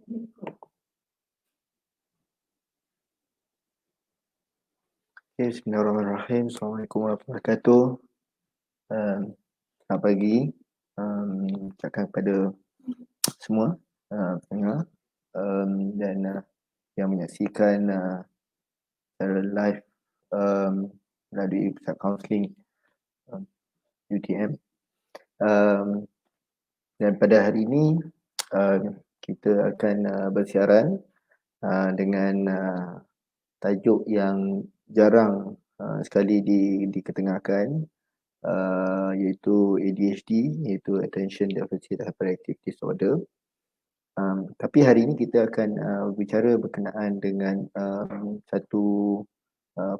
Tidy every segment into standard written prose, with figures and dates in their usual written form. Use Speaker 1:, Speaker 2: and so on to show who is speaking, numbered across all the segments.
Speaker 1: Okay, Bismillahirrahmanirrahim. Assalamualaikum warahmatullahi wabarakatuh. Selamat pagi. Ucapkan kepada semua pendengar dan yang menyaksikan secara live melalui pusat kaunseling UTM. Dan pada hari ini kita akan bersiaran dengan tajuk yang jarang sekali diketengahkan, iaitu ADHD, iaitu Attention Deficit Hyperactive Disorder. Tapi hari ini kita akan bicara berkenaan dengan satu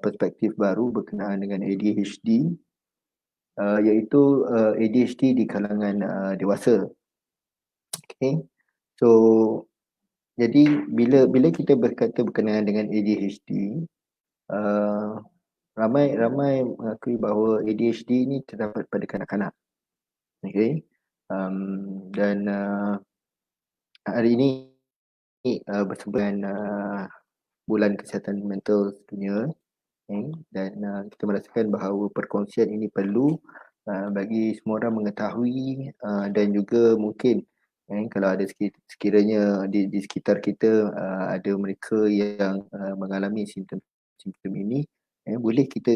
Speaker 1: perspektif baru berkenaan dengan ADHD, iaitu ADHD di kalangan dewasa. Okay, so jadi bila kita berkata berkenaan dengan ADHD, ramai mengakui bahawa ADHD ini terdapat pada kanak-kanak. Okay, dan hari ini bersempena Bulan Kesihatan Mental Dunia, dan kita merasakan bahawa perkongsian ini perlu bagi semua orang mengetahui, dan juga mungkin kalau ada sekiranya di sekitar kita ada mereka yang mengalami simptom ini, boleh kita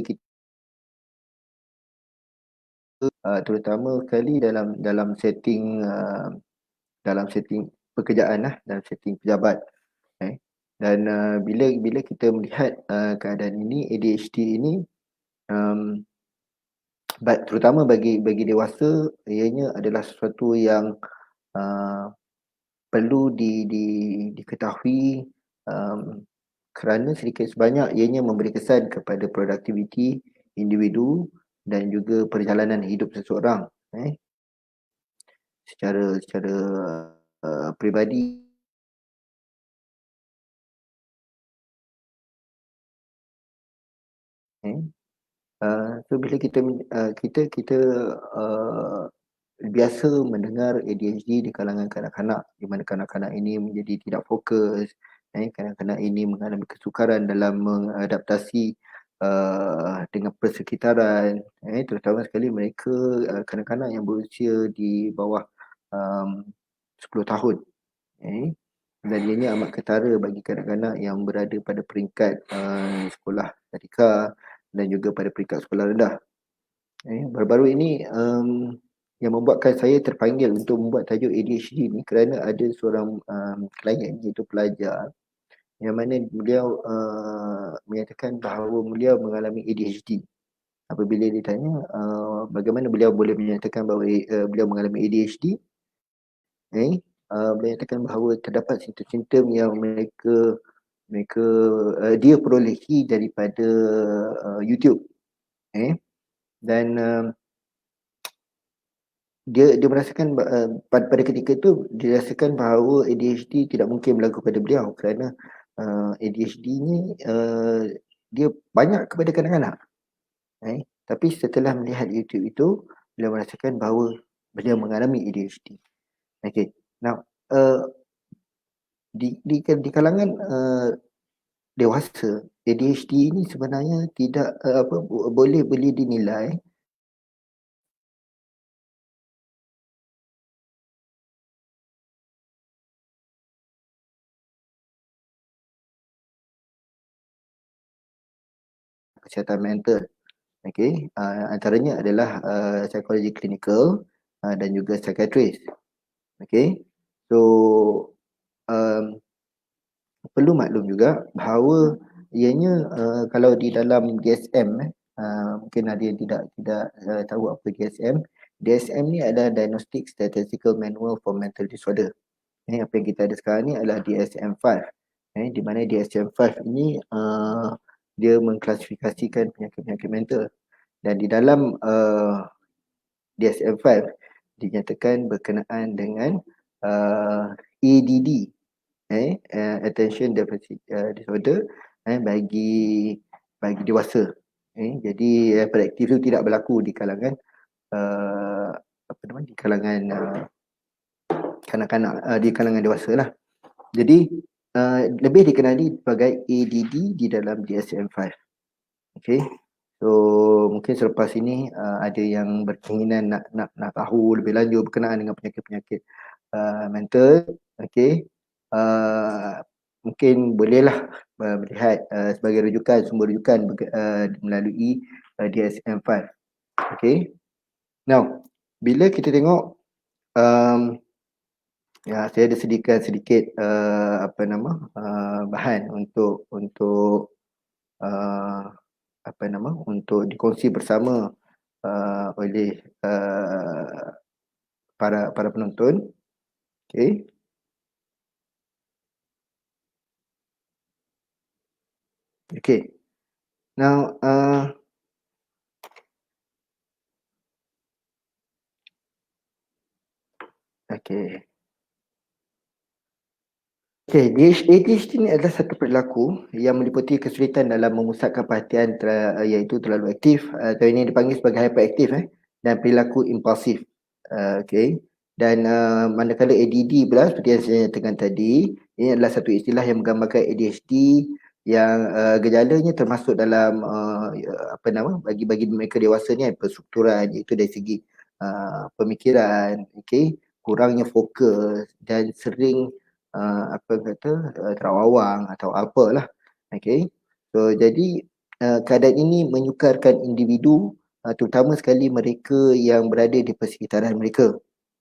Speaker 1: terutama sekali dalam setting pekerjaan dalam setting pejabat. Dan bila kita melihat keadaan ini, ADHD ini terutama bagi dewasa, ianya adalah sesuatu yang perlu diketahui, kerana sedikit sebanyak ianya memberi kesan kepada produktiviti individu dan juga perjalanan hidup seseorang secara peribadi. So bila kita biasa mendengar ADHD di kalangan kanak-kanak, di mana kanak-kanak ini menjadi tidak fokus, kanak-kanak ini mengalami kesukaran dalam mengadaptasi dengan persekitaran, terutama sekali mereka kanak-kanak yang berusia di bawah 10 tahun. Dan ini amat ketara bagi kanak-kanak yang berada pada peringkat sekolah tadika dan juga pada peringkat sekolah rendah. Baru-baru ini yang membuatkan saya terpanggil untuk membuat tajuk ADHD ni kerana ada seorang klien, iaitu pelajar, yang mana beliau menyatakan bahawa beliau mengalami ADHD. Apabila ditanya bagaimana beliau boleh menyatakan bahawa beliau mengalami ADHD, beliau nyatakan bahawa terdapat simptom-simptom yang mereka dia perolehi daripada YouTube, dan dia merasakan pada ketika itu dia rasakan bahawa ADHD tidak mungkin berlaku pada beliau kerana ADHD ni dia banyak kepada kanak-kanak. Tapi setelah melihat YouTube itu, beliau merasakan bahawa beliau mengalami ADHD. Okay. Now di kalangan dewasa, ADHD ini sebenarnya tidak boleh dinilai kesihatan mental. Okay, antaranya adalah psikologi klinikal dan juga psikiatris. Okay, so perlu maklum juga bahawa ianya kalau di dalam DSM, mungkin ada yang tidak tahu apa DSM. DSM ni adalah Diagnostic Statistical Manual for Mental Disorder. Apa yang kita ada sekarang ni adalah DSM-5. Di mana DSM-5 ini dia mengklasifikasikan penyakit-penyakit mental. Dan di dalam DSM-5 dinyatakan berkenaan dengan ADD, Attention Deficit Disorder, bagi dewasa. Jadi hiperaktif itu tidak berlaku di kalangan di kalangan kanak-kanak, di kalangan dewasa lah. Jadi lebih dikenali sebagai ADD di dalam DSM-5. Okay. So mungkin selepas ini ada yang berkeinginan nak tahu lebih lanjut berkenaan dengan penyakit-penyakit mental. Okay. Mungkin bolehlah melihat sebagai rujukan, sumber rujukan melalui DSM-5. Okay. Now, bila kita tengok ya, saya ada sediakan sedikit bahan untuk uh, untuk dikongsi bersama oleh para penonton. Okay. Okay. Now, okay. Okay, ADHD ini adalah satu perilaku yang meliputi kesulitan dalam memusatkan perhatian iaitu terlalu aktif atau ini dipanggil sebagai hyperaktif dan perilaku impulsif. Okay. Dan manakala ADD pula seperti yang saya nyatakan tadi, ini adalah satu istilah yang menggambarkan ADHD yang gejalanya termasuk dalam bagi mereka dewasa ni perstrukturan iaitu dari segi pemikiran, okay, kurangnya fokus dan sering terawang atau apalah. Okay. So jadi keadaan ini menyukarkan individu terutama sekali mereka yang berada di persekitaran mereka.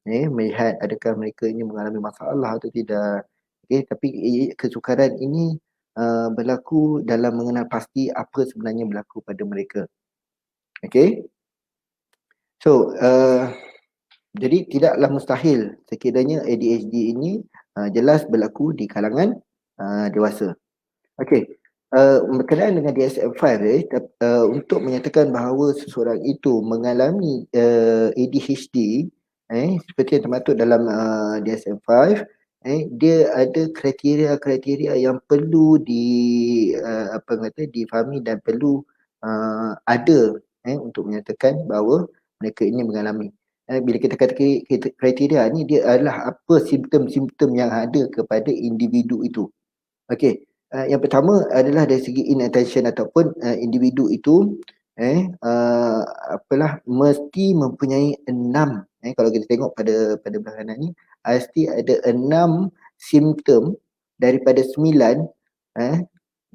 Speaker 1: Melihat adakah mereka ini mengalami masalah atau tidak. Okay. Tapi kesukaran ini berlaku dalam mengenal pasti apa sebenarnya berlaku pada mereka. Okay. So jadi tidaklah mustahil sekiranya ADHD ini jelas berlaku di kalangan dewasa. Okey. Berkenaan dengan DSM-5 untuk menyatakan bahawa seseorang itu mengalami ADHD seperti yang termaktub dalam DSM-5, dia ada kriteria-kriteria yang perlu difahami dan perlu ada untuk menyatakan bahawa mereka ini mengalami. Bila kita kata kriteria ni, dia adalah apa simptom-simptom yang ada kepada individu itu. Okey. Yang pertama adalah dari segi inattention ataupun individu itu mesti mempunyai 6 kalau kita tengok pada beranak ni mesti ada 6 simptom daripada 9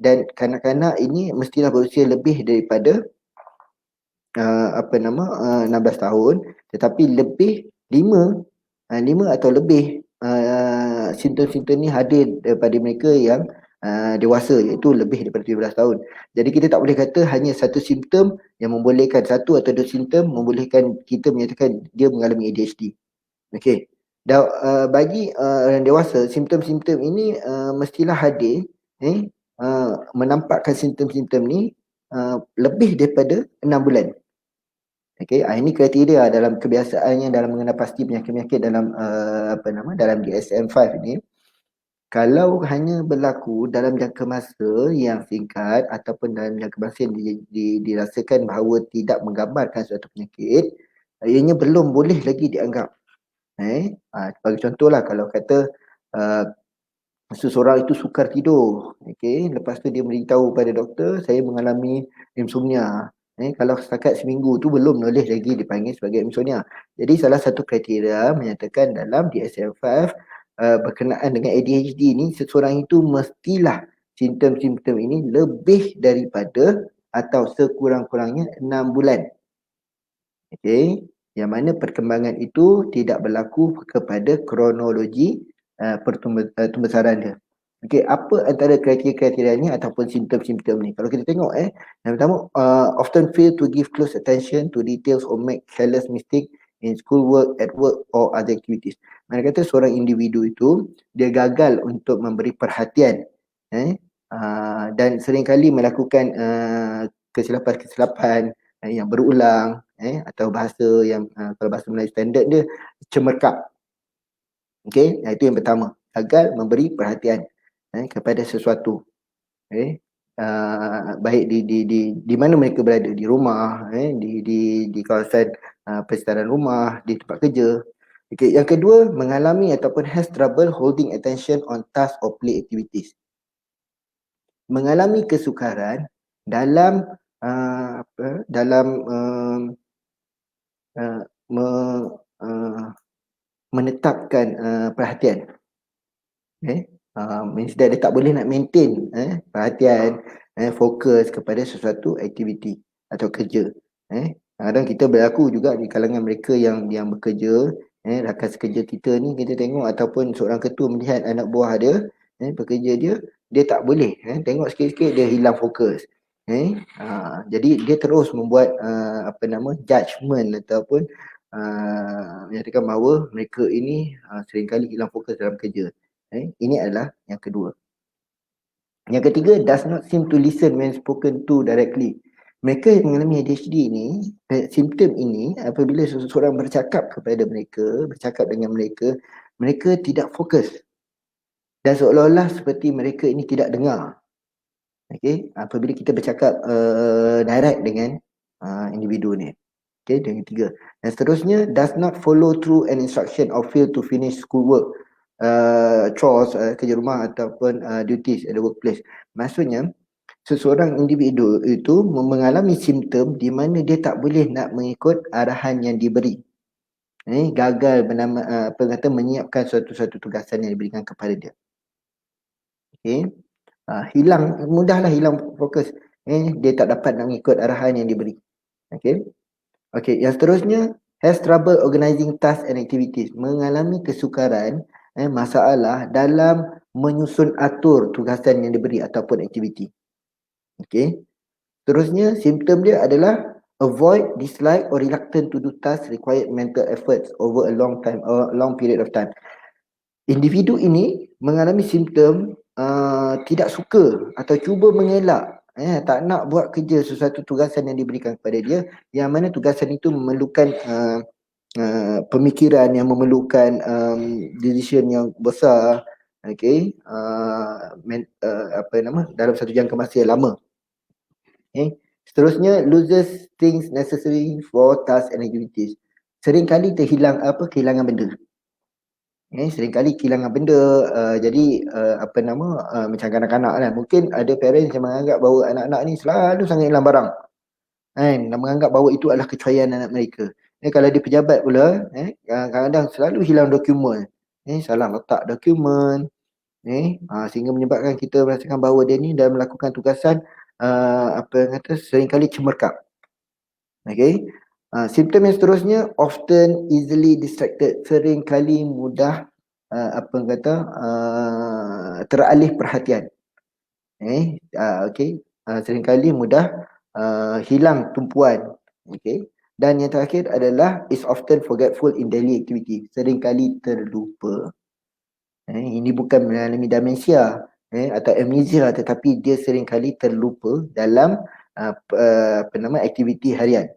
Speaker 1: dan kanak-kanak ini mestilah berusia lebih daripada 16 tahun, tetapi lebih 5 atau lebih simptom-simptom ni hadir daripada mereka yang dewasa, iaitu lebih daripada 17 tahun. Jadi kita tak boleh kata hanya satu simptom yang membolehkan, satu atau dua simptom membolehkan kita menyatakan dia mengalami ADHD. Okey. Dan bagi orang dewasa, simptom-simptom ini mestilah hadir menampakkan simptom-simptom ni lebih daripada 6 bulan. Okey, ini kriteria dalam kebiasaannya dalam mengenal pasti penyakit-penyakit dalam dalam DSM-5 ini. Kalau hanya berlaku dalam jangka masa yang singkat ataupun dalam jangka masa yang dirasakan bahawa tidak menggambarkan suatu penyakit, ianya belum boleh lagi dianggap. Sebagai contohlah, kalau kata seseorang itu sukar tidur, okey, lepas tu dia beritahu pada doktor, saya mengalami insomnia. Kalau setakat seminggu tu belum boleh lagi dipanggil sebagai insomnia. Jadi salah satu kriteria menyatakan dalam DSM-5 berkenaan dengan ADHD ni, seseorang itu mestilah simptom-simptom ini lebih daripada atau sekurang-kurangnya 6 bulan. Okey, yang mana perkembangan itu tidak berlaku kepada kronologi pembesaran dia. Okey, apa antara kriteria-kriteria ni ataupun simptom-simptom ni? Kalau kita tengok yang pertama, often fail to give close attention to details or make careless mistake in school work, at work or other activities. Mana kata seorang individu itu dia gagal untuk memberi perhatian dan seringkali melakukan kesilapan-kesilapan yang berulang atau bahasa yang kalau bahasa Melayu standard dia cemerkap. Okey, itu yang pertama, gagal memberi perhatian kepada sesuatu. Baik di mana mereka berada, di rumah, di kawasan persekitaran rumah, di tempat kerja. Okey, yang kedua, mengalami ataupun has trouble holding attention on task or play activities. Mengalami kesukaran dalam dalam uh, me, uh, menetapkan perhatian. Means that dia tak boleh nak maintain perhatian, fokus kepada sesuatu aktiviti atau kerja. Kadang kita berlaku juga di kalangan mereka yang bekerja, rakan sekerja kita ni, kita tengok ataupun seorang ketua melihat anak buah dia bekerja, dia tak boleh tengok sikit-sikit dia hilang fokus. Jadi dia terus membuat judgement ataupun menyatakan bahawa mereka ini seringkali hilang fokus dalam kerja. Ini adalah yang kedua. Yang ketiga, does not seem to listen when spoken to directly. Mereka yang mengalami ADHD ini, simptom ini, apabila seseorang bercakap kepada mereka, bercakap dengan mereka, mereka tidak fokus. Dan seolah-olah seperti mereka ini tidak dengar. Okay? Apabila kita bercakap direct dengan individu ni. Okay, yang ketiga. Dan seterusnya, does not follow through an instruction or fail to finish schoolwork, chores, kerja rumah ataupun duties at the workplace. Maksudnya, seseorang individu itu mengalami simptom di mana dia tak boleh nak mengikut arahan yang diberi. Gagal menyiapkan suatu tugasan yang diberikan kepada dia. Okay. Mudahlah hilang fokus. Dia tak dapat nak mengikut arahan yang diberi. Okay. Okey, yang seterusnya, has trouble organizing tasks and activities. Mengalami kesukaran, masalah dalam menyusun atur tugasan yang diberi ataupun aktiviti. Okey. Seterusnya, simptom dia adalah avoid, dislike or reluctant to do tasks required mental efforts over a long period of time. Individu ini mengalami simptom tidak suka atau cuba mengelak, tak nak buat kerja sesuatu tugasan yang diberikan kepada dia, yang mana tugasan itu memerlukan pemikiran, yang memerlukan decision yang besar, dalam satu jangka masa yang lama. Seterusnya, loses things necessary for tasks and activities. Seringkali kehilangan benda. Seringkali kehilangan benda. Macam kanak-kanak lah, mungkin ada parents yang menganggap bahawa anak-anak ni selalu sangat hilang barang, dan menganggap bahawa itu adalah kecuaian anak mereka. Kalau dia pejabat pula, kadang-kadang selalu hilang dokumen, salah letak dokumen, sehingga menyebabkan kita merasakan bahawa dia ni dalam melakukan tugasan seringkali cemerkap. Simptom yang seterusnya, often easily distracted. Seringkali mudah teralih perhatian. Seringkali mudah hilang tumpuan. Dan yang terakhir adalah is often forgetful in daily activity. Seringkali terlupa. Ini bukan mengalami demensia atau amnesia, tetapi dia seringkali terlupa dalam aktiviti harian.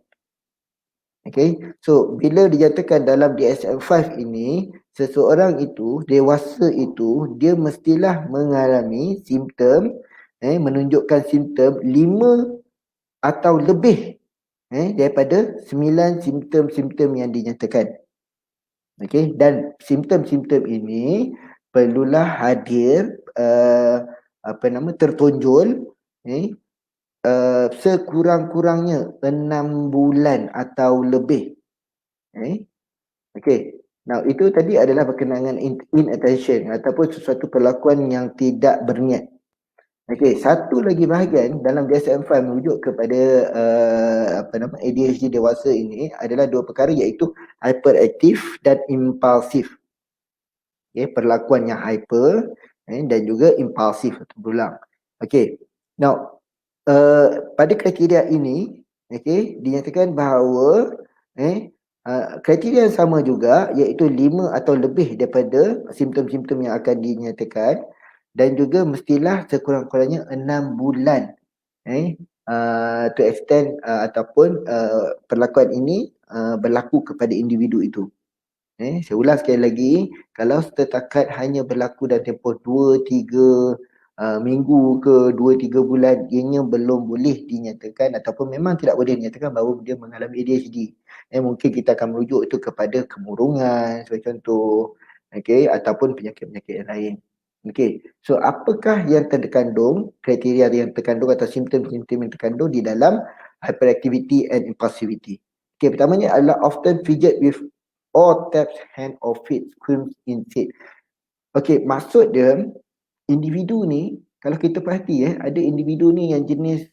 Speaker 1: So bila dinyatakan dalam DSM-5 ini, seseorang itu, dewasa itu, dia mestilah mengalami simptom, menunjukkan simptom 5 atau lebih daripada 9 simptom-simptom yang dinyatakan. Dan simptom-simptom ini perlulah hadir tertonjol sekurang-kurangnya 6 bulan atau lebih. Now itu tadi adalah berkenaan inattention ataupun sesuatu perlakuan yang tidak berniat. Satu lagi bahagian dalam DSM-5 merujuk kepada ADHD dewasa ini adalah 2 perkara, iaitu hyperaktif dan impulsif. Perlakuan yang hyper dan juga impulsif atau berulang. Now pada kriteria ini dinyatakan bahawa kriteria yang sama juga, iaitu 5 atau lebih daripada simptom-simptom yang akan dinyatakan, dan juga mestilah sekurang-kurangnya 6 bulan to extend ataupun perlakuan ini berlaku kepada individu itu. Saya ulang sekali lagi, kalau setakat hanya berlaku dalam tempoh 2, 3 minggu ke 2-3 bulan, ianya belum boleh dinyatakan ataupun memang tidak boleh dinyatakan bahawa dia mengalami ADHD. Mungkin kita akan merujuk itu kepada kemurungan sebagai contoh, okey, ataupun penyakit-penyakit yang lain. Okey, so apakah yang terkandung, kriteria yang terkandung atau simptom-simptom yang terkandung di dalam hyperactivity and impulsivity? Okey, pertamanya adalah often fidget with all taps, hand or feet, screams in seat. Okey, maksud dia individu ni, kalau kita perhati ada individu ni yang jenis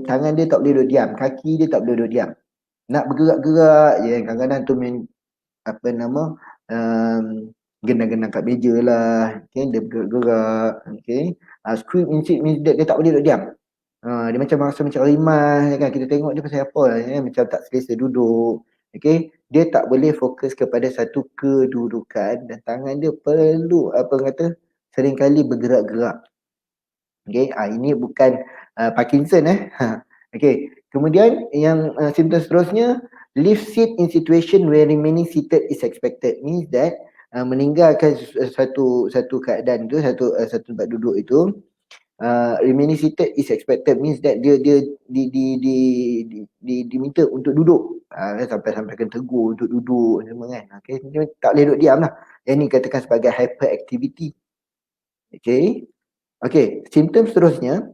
Speaker 1: tangan dia tak boleh duduk diam, kaki dia tak boleh duduk diam. Nak bergerak-gerak je, kadang-kadang tu main apa nama um, genang-genang kat meja lah, okay? Dia bergerak-gerak, okay? Scream in seat means dia tak boleh duduk diam. Dia macam rasa macam rimas kan, kita tengok dia pasal apa macam tak selesa duduk, okay? Dia tak boleh fokus kepada satu kedudukan dan tangan dia perlu apa kata seringkali bergerak-gerak. Okay, ini bukan Parkinson Okay, kemudian yang simptom seterusnya, leave seat in situation where remaining seated is expected, means that meninggalkan satu keadaan tu, satu tempat duduk itu, remaining seated is expected means that dia diminta untuk duduk, sampai kena tegur untuk duduk semua kan. Okay, dia tak boleh duduk diam lah. Yang ni katakan sebagai hyperactivity. Okay. Okay, simptom seterusnya,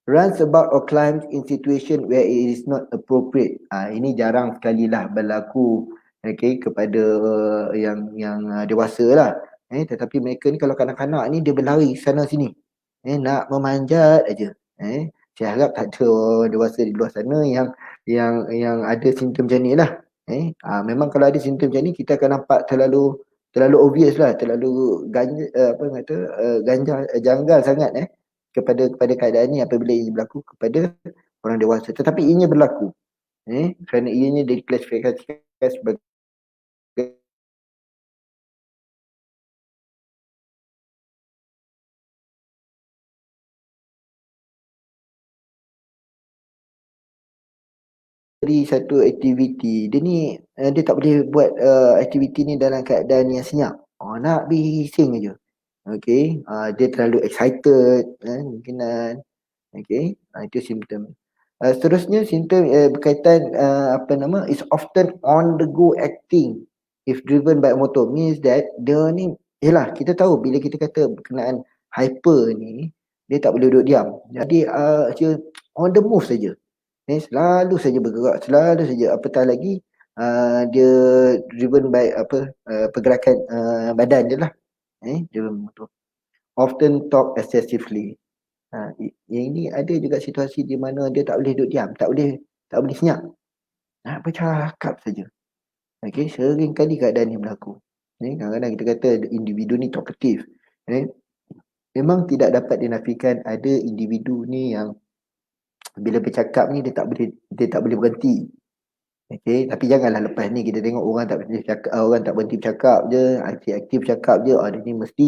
Speaker 1: runs about or climbs in situation where it is not appropriate. Ini jarang sekali lah berlaku, okay, kepada yang dewasa lah. Tetapi mereka ni kalau kanak-kanak ni dia berlari sana sini, nak memanjat aja. Saya harap tak ada orang dewasa di luar sana yang ada simptom macam ni lah. Memang kalau ada simptom macam ni kita akan nampak terlalu obvious lah, terlalu janggal sangat kepada keadaan ni apabila ia berlaku kepada orang dewasa. Tetapi ianya berlaku kerana ianya diklasifikasikan sebagai satu aktiviti. Dia ni dia tak boleh buat aktiviti ni dalam keadaan yang senyap. Nak bising aja. Okay, dia terlalu excited mungkinan. Okay, itu simptom. Seterusnya simptom berkaitan is often on the go acting if driven by motor, means that dia ni, yelah kita tahu bila kita kata berkenaan hyper ni, dia tak boleh duduk diam. Jadi dia on the move saja. Selalu saja bergerak, selalu saja, apatah lagi dia driven by pergerakan badan dia lah. Driven motor. Often talk excessively. Yang ini ada juga situasi di mana dia tak boleh duduk diam, tak boleh senyap, nak bercakap saja. Okay, sering kali keadaan ni berlaku. Kadang-kadang kita kata individu ni talkative. Memang tidak dapat dinafikan ada individu ni yang bila bercakap ni dia tak boleh berhenti. Okay, tapi janganlah lepas ni kita tengok orang tak berhenti bercakap, orang tak berhenti bercakap je, aktif bercakap je, dia ni mesti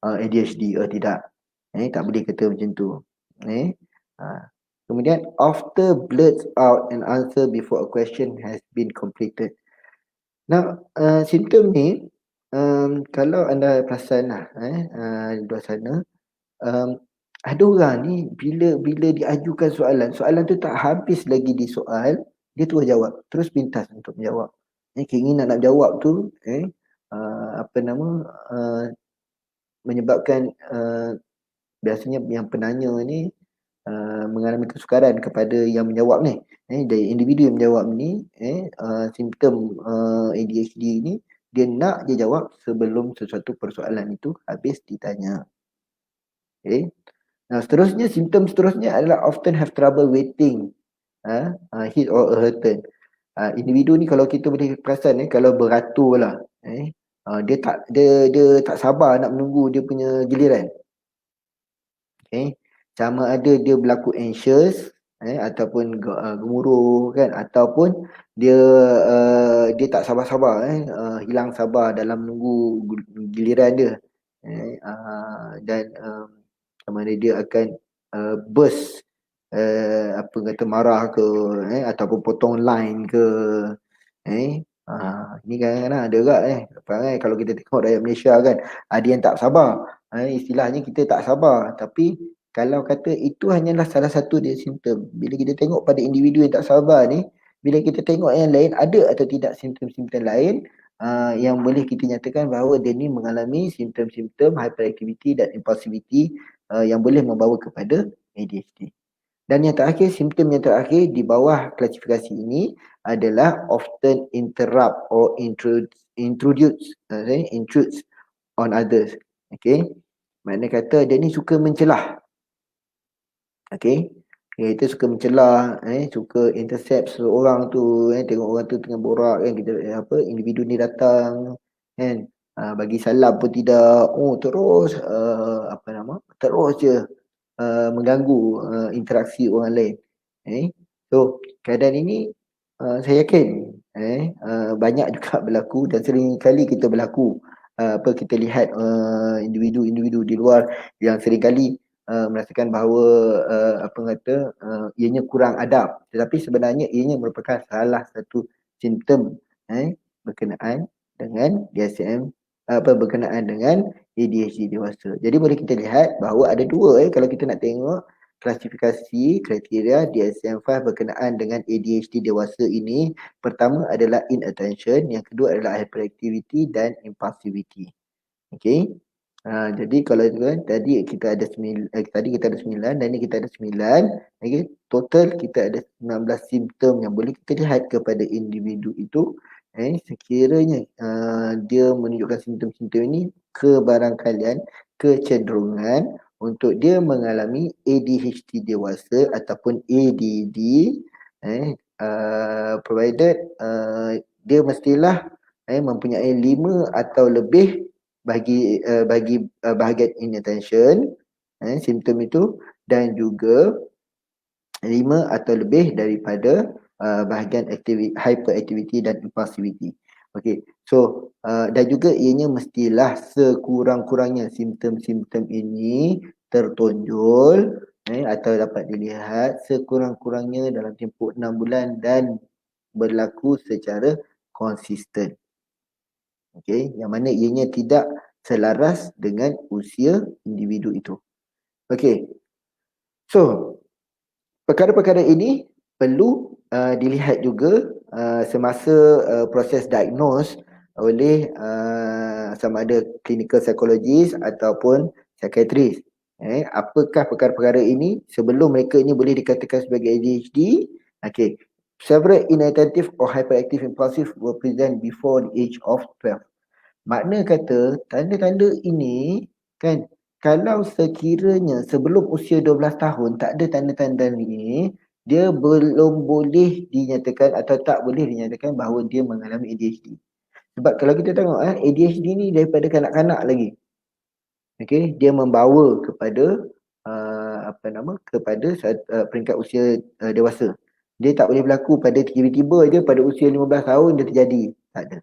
Speaker 1: ADHD. Tidak. Tak boleh kata macam tu. Kemudian after blurts out an answer before a question has been completed. Now, simptom ni kalau anda perasan lah di luar sana, ada orang ni bila diajukan soalan tu tak habis lagi di soal, dia terus jawab, terus pintas untuk menjawab. Keinginan nak jawab tu menyebabkan biasanya yang penanya ni mengalami kesukaran kepada yang menjawab ni. Dari individu yang menjawab ni, simptom ADHD ni, dia nak dia jawab sebelum sesuatu persoalan itu habis ditanya. Okay. Nah, seterusnya, simptom seterusnya adalah often have trouble waiting his or her turn. Individu ni kalau kita boleh perasan kalau beratur lah, dia tak sabar nak menunggu dia punya giliran. Okay. Sama ada dia berlaku anxious ataupun gemuruh kan, ataupun dia tak sabar-sabar hilang sabar dalam menunggu giliran dia. Dan sama ada dia akan burst marah ke ataupun potong line ke Ni kadang-kadang ada juga perangai kalau kita tengok rakyat Malaysia kan, ada yang tak sabar. Istilahnya kita tak sabar, tapi kalau kata itu hanyalah salah satu dia simptom. Bila kita tengok pada individu yang tak sabar ni, bila kita tengok yang lain ada atau tidak simptom-simptom lain yang boleh kita nyatakan bahawa dia ni mengalami simptom-simptom hyperactivity dan impulsivity yang boleh membawa kepada ADHD. Dan yang terakhir, simptom yang terakhir di bawah klasifikasi ini adalah often interrupt or intrudes on others. Okay. Makna kata dia ni suka mencelah. Okay. Kita suka mencelah, suka intercept seorang tu, tengok orang tu tengah borak kan, kita individu ni datang kan, bagi salam pun tidak, terus terus je mengganggu interaksi orang lain. So keadaan ini saya yakin banyak juga berlaku dan sering kali kita berlaku kita lihat individu-individu di luar yang sering kali merasakan bahawa ianya kurang adab, tetapi sebenarnya ianya merupakan salah satu simptom berkenaan dengan DSM berkenaan dengan ADHD dewasa. Jadi boleh kita lihat bahawa ada dua kalau kita nak tengok klasifikasi kriteria DSM-5 berkenaan dengan ADHD dewasa ini. Pertama adalah inattention, yang kedua adalah hyperactivity dan impulsivity. Okey. Jadi kalau kan tadi kita ada 9 dan ni kita ada 9. Okey, total kita ada 19 simptom yang boleh kita lihat kepada individu itu. Sekiranya dia menunjukkan simptom-simptom ini, kebarangkalian kecenderungan untuk dia mengalami ADHD dewasa ataupun ADD, provided dia mestilah mempunyai 5 atau lebih bagi bahagian inattention simptom itu, dan juga 5 atau lebih daripada bahagian hyperactivity dan impulsivity. Okey. So dan juga ianya mestilah sekurang-kurangnya simptom-simptom ini tertonjol atau dapat dilihat sekurang-kurangnya dalam tempoh 6 bulan dan berlaku secara konsisten. Okey, yang mana ianya tidak selaras dengan usia individu itu. Okey. So, perkara-perkara ini perlu dilihat juga semasa proses diagnose oleh sama ada clinical psychologist ataupun psychiatrist. Apakah perkara-perkara ini sebelum mereka ini boleh dikatakan sebagai ADHD? Okey. Several inattentive or hyperactive impulsive were present before the age of 12. Makna kata tanda-tanda ini kan, kalau sekiranya sebelum usia 12 tahun tak ada tanda-tanda ini, dia belum boleh dinyatakan atau tak boleh dinyatakan bahawa dia mengalami ADHD. Sebab kalau kita tengok ADHD ni daripada kanak-kanak lagi. Okey, dia membawa kepada kepada peringkat usia dewasa. Dia tak boleh berlaku pada tiba-tiba je pada usia 15 tahun dia terjadi. Tak ada.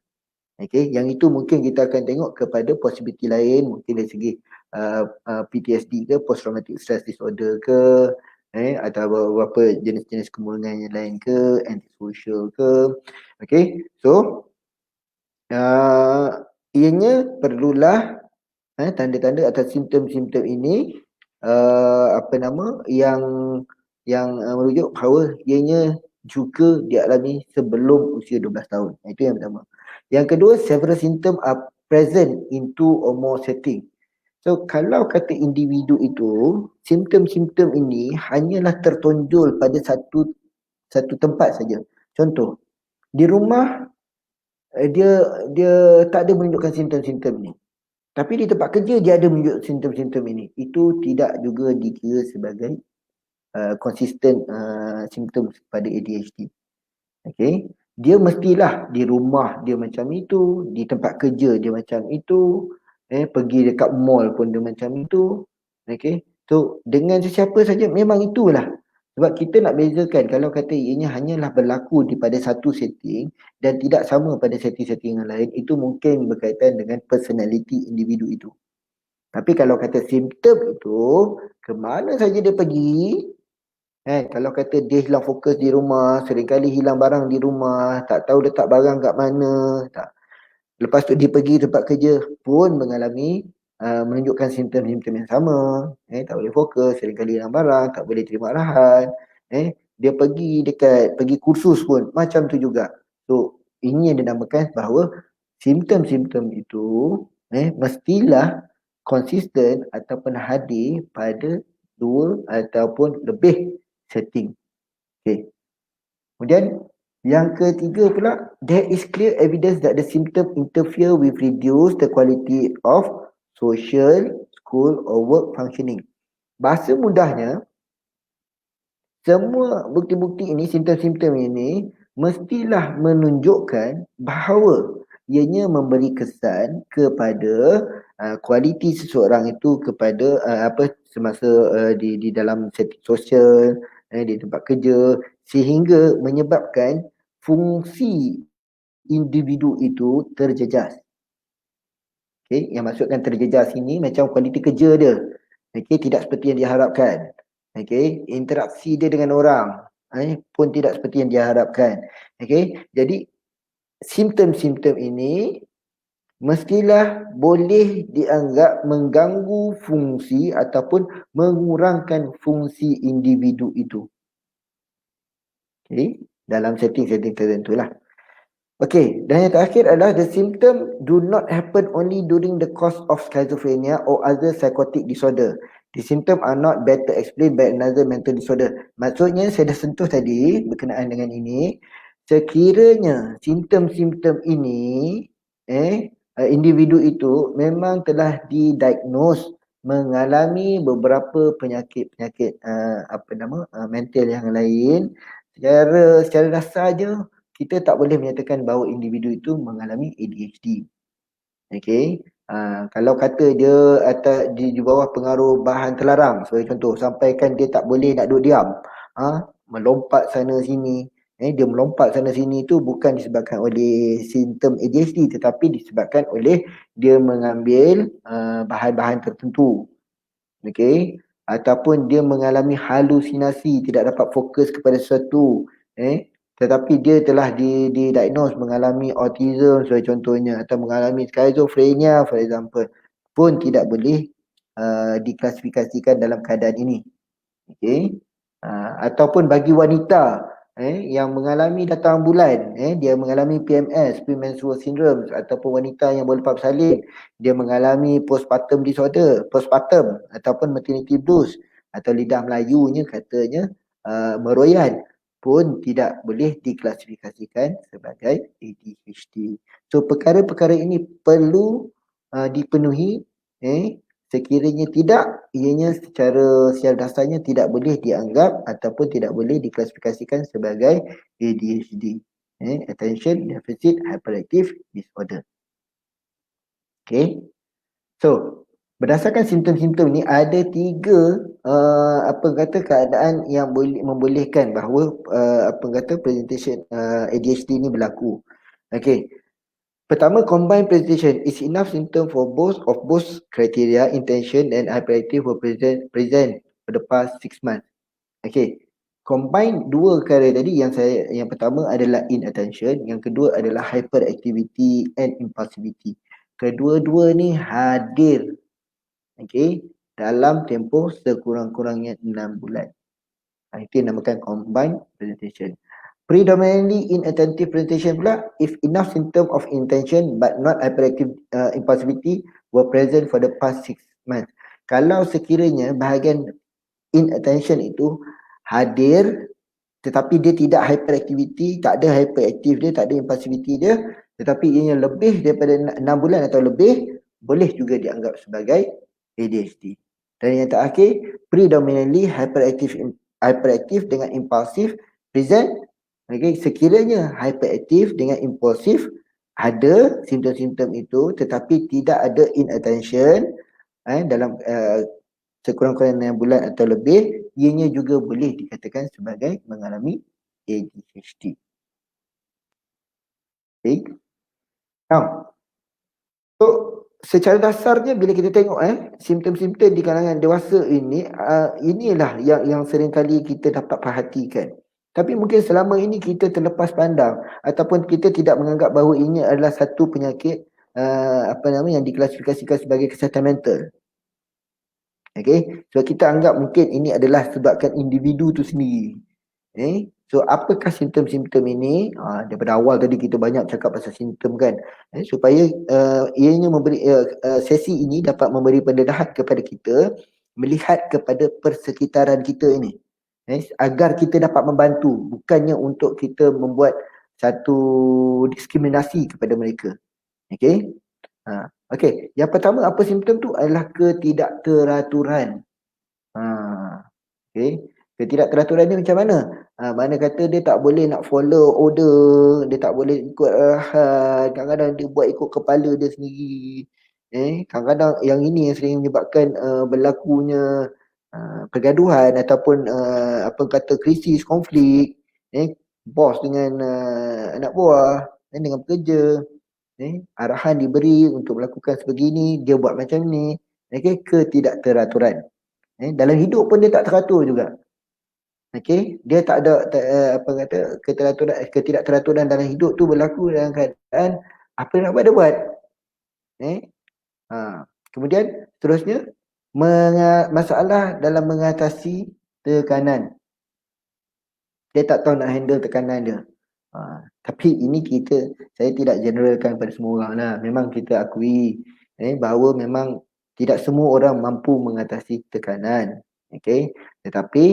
Speaker 1: Okey, yang itu mungkin kita akan tengok kepada possibility lain, mungkin dari segi PTSD ke, post traumatic stress disorder ke, atau beberapa jenis-jenis kemungkinan yang lain ke, antisocial ke. Okey, so ianya perlulah tanda-tanda atau simptom-simptom ini yang merujuk bahawa ianya juga dialami sebelum usia 12 tahun. Itu yang pertama. Yang kedua, several symptoms are present in 2 or more setting. So kalau kata individu itu, simptom-simptom ini hanyalah tertonjol pada satu tempat saja. Contoh, di rumah dia tak ada menunjukkan simptom-simptom ni. Tapi di tempat kerja dia ada menunjuk simptom-simptom ini. Itu tidak juga dikira sebagai consistent simptom pada ADHD. Okay. Dia mestilah di rumah dia macam itu, di tempat kerja dia macam itu, pergi dekat mall pun dia macam itu. Okay. So dengan sesiapa saja memang itulah. Sebab kita nak bezakan kalau kata ianya hanyalah berlaku di pada satu setting dan tidak sama pada setting-setting yang lain, itu mungkin berkaitan dengan personality individu itu. Tapi kalau kata simptom itu, ke mana saja dia pergi, Kalau kata dia hilang fokus di rumah, seringkali hilang barang di rumah, tak tahu letak barang kat mana, tak. Lepas tu dia pergi tempat kerja pun mengalami menunjukkan simptom-simptom yang sama. Tak boleh fokus, seringkali hilang barang, tak boleh terima arahan. Dia pergi kursus pun macam tu juga. So ini yang dinamakan bahawa simptom-simptom itu mestilah konsisten ataupun hadir pada dua ataupun lebih setting. Okay. Kemudian yang ketiga pula, there is clear evidence that the symptom interfere with reduce the quality of social, school or work functioning. Bahasa mudahnya, semua bukti-bukti ini, simptom-simptom ini mestilah menunjukkan bahawa ianya memberi kesan kepada kualiti seseorang itu kepada semasa di dalam setting sosial, di tempat kerja, sehingga menyebabkan fungsi individu itu terjejas. Okay, yang maksudkan terjejas ini macam kualiti kerja dia. Okay, tidak seperti yang diharapkan. Okay, interaksi dia dengan orang pun tidak seperti yang diharapkan. Okay, jadi simptom-simptom ini mestilah boleh dianggap mengganggu fungsi ataupun mengurangkan fungsi individu itu. Okay, dalam setting-setting tertentu lah. Okay, dan yang terakhir adalah the symptom do not happen only during the course of schizophrenia or other psychotic disorder. The symptom are not better explained by another mental disorder. Maksudnya saya dah sentuh tadi berkenaan dengan ini. Sekiranya simptom-simptom ini individu itu memang telah didiagnose mengalami beberapa penyakit-penyakit mental yang lain, secara dasar je kita tak boleh menyatakan bahawa individu itu mengalami ADHD. Okey. Kalau kata dia atau di bawah pengaruh bahan terlarang sebagai contoh, sampaikan dia tak boleh nak duduk diam. Melompat sana sini. Dia melompat sana sini tu bukan disebabkan oleh simptom ADHD tetapi disebabkan oleh dia mengambil bahan-bahan tertentu. Okey. Ataupun dia mengalami halusinasi, tidak dapat fokus kepada sesuatu. Tetapi dia telah didiagnose mengalami autism sebagai contohnya atau mengalami schizophrenia for example, pun tidak boleh diklasifikasikan dalam keadaan ini. Okey. Ataupun bagi wanita yang mengalami datang bulan, dia mengalami PMS, premenstrual syndrome, ataupun wanita yang berlepas bersalin, dia mengalami postpartum disorder, postpartum ataupun maternity blues, atau lidah Melayunya katanya meroyan, pun tidak boleh diklasifikasikan sebagai ADHD. So perkara-perkara ini perlu dipenuhi. Sekiranya tidak, ianya secara dasarnya tidak boleh dianggap ataupun tidak boleh diklasifikasikan sebagai ADHD. Attention Deficit Hyperactive Disorder. Okay. So, berdasarkan simptom-simptom ni ada tiga keadaan yang boleh membolehkan bahawa presentation ADHD ni berlaku. Okay. Pertama, combined presentation is enough symptom for both criteria, intention and hyperactive were present for the past 6 months. Okay. Combine dua perkara tadi, yang pertama adalah inattention, yang kedua adalah hyperactivity and impulsivity. Kedua-dua ni hadir dalam tempoh sekurang-kurangnya 6 bulan. Itu dinamakan combined presentation. Predominantly inattentive presentation pula, if enough symptom of intention but not hyperactive impulsivity were present for the past 6 months. Kalau sekiranya bahagian inattention itu hadir tetapi dia tidak hyperactivity, tak ada hyperactive dia, tak ada impulsivity dia, tetapi ianya lebih daripada 6 bulan atau lebih, boleh juga dianggap sebagai ADHD. Dan yang terakhir, predominantly hyperactive dengan impulsif present. Okay, sekiranya hyperactive dengan impulsif ada simptom-simptom itu tetapi tidak ada inattention dalam sekurang-kurangnya 6 bulan atau lebih, ianya juga boleh dikatakan sebagai mengalami ADHD. Okay. Now, so secara dasarnya bila kita tengok simptom-simptom di kalangan dewasa ini, inilah yang sering kali kita dapat perhatikan. Tapi mungkin selama ini kita terlepas pandang ataupun kita tidak menganggap bahawa ini adalah satu penyakit yang diklasifikasikan sebagai kesihatan mental. Okay, so kita anggap mungkin ini adalah sebabkan individu tu sendiri. So apakah simptom-simptom ini? Daripada awal tadi kita banyak cakap pasal simptom kan. Supaya ianya memberi sesi ini dapat memberi pendedahan kepada kita melihat kepada persekitaran kita ini. Agar kita dapat membantu, bukannya untuk kita membuat satu diskriminasi kepada mereka. Okay. Okey, yang pertama apa simptom tu adalah ketidakteraturan. Okey, ketidakteraturan ni macam mana? Mana kata dia tak boleh nak follow order, dia tak boleh ikut arahan, kadang-kadang dia buat ikut kepala dia sendiri. Kadang-kadang yang ini yang sering menyebabkan berlakunya pergaduhan ataupun apa kata krisis, konflik, bos dengan anak buah, dengan pekerja. Arahan diberi untuk melakukan sebegini, dia buat macam ni. Ketidakteraturan. Dalam hidup pun dia tak teratur juga. Dia tak ada ketidakteraturan dalam hidup tu berlaku dalam keadaan apa yang nak buat dia buat. Kemudian seterusnya masalah dalam mengatasi tekanan. Dia tak tahu nak handle tekanan dia. Tapi ini saya tidak generalkan pada semua orang lah. Memang kita akui bahawa memang tidak semua orang mampu mengatasi tekanan. Tetapi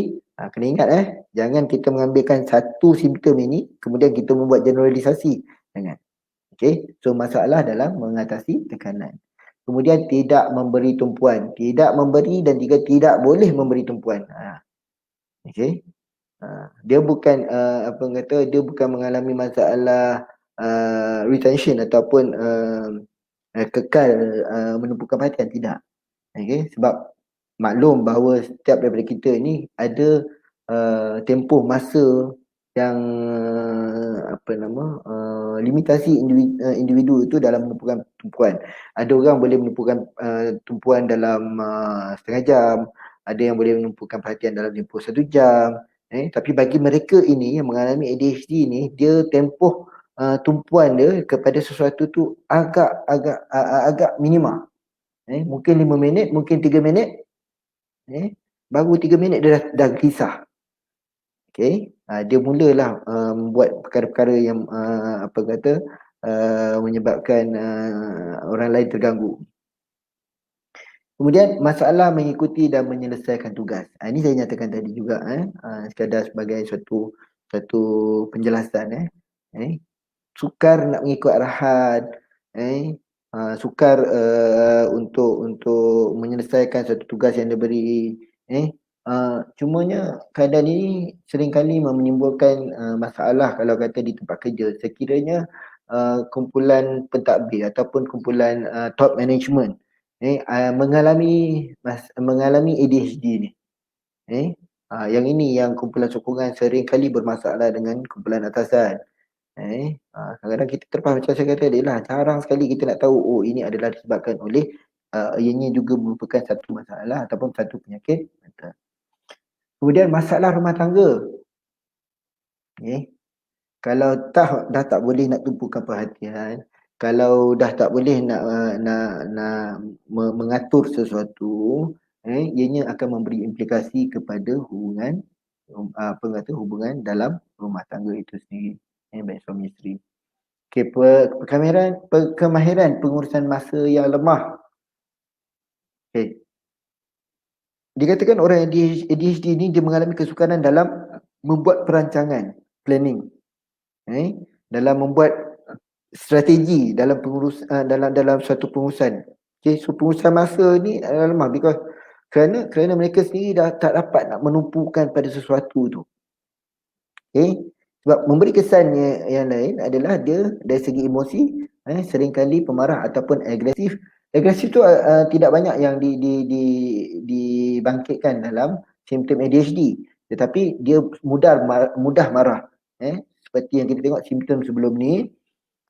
Speaker 1: kena ingat jangan kita mengambilkan satu simptom ini kemudian kita membuat generalisasi. Jangan. So masalah dalam mengatasi tekanan. Kemudian tidak memberi tumpuan. Tidak memberi dan juga tidak boleh memberi tumpuan. Dia bukan dia bukan mengalami masalah retention ataupun kekal menumpukan perhatian, tidak. Sebab maklum bahawa setiap daripada kita ni ada tempoh masa yang limitasi individu itu dalam menumpukan tumpuan. Ada orang boleh menumpukan tumpuan dalam setengah jam, ada yang boleh menumpukan perhatian dalam tempoh 1 jam. Tapi bagi mereka ini yang mengalami ADHD ni, dia tempoh tumpuan dia kepada sesuatu tu agak minima. Mungkin 5 minit, mungkin 3 minit. Baru 3 minit dia dah gelisah. Dia mulalah buat perkara-perkara yang menyebabkan orang lain terganggu. Kemudian masalah mengikuti dan menyelesaikan tugas. Ini saya nyatakan tadi juga sekadar sebagai satu penjelasan. Sukar nak mengikut arahan, sukar untuk menyelesaikan satu tugas yang diberi. Cumanya keadaan ini seringkali menimbulkan masalah kalau kata di tempat kerja. Sekiranya kumpulan pentadbir ataupun kumpulan top management mengalami ADHD ni. Yang ini yang kumpulan sokongan seringkali bermasalah dengan kumpulan atasan. Kadang-kadang kita terlepas macam saya kata tadi lah, jarang sekali kita nak tahu ini adalah disebabkan oleh ianya juga merupakan satu masalah ataupun satu penyakit mental. Kemudian masalah rumah tangga. Kalau dah tak boleh nak tumpukan perhatian, kalau dah tak boleh nak mengatur sesuatu, ianya akan memberi implikasi kepada hubungan dalam rumah tangga itu sendiri, baik suami isteri. Kemahiran pengurusan masa yang lemah. Dikatakan orang ADHD ni dia mengalami kesukaran dalam membuat perancangan, planning. Dalam membuat strategi dalam dalam suatu pengurusan. So pengurusan masa ni lemah because kerana mereka sendiri dah tak dapat nak menumpukan pada sesuatu tu. Sebab memberi kesan yang lain adalah dia dari segi emosi seringkali pemarah ataupun agresif. Agresif tu tidak banyak yang dibangkitkan dalam simptom ADHD, tetapi dia mudah marah. Seperti yang kita tengok simptom sebelum ni,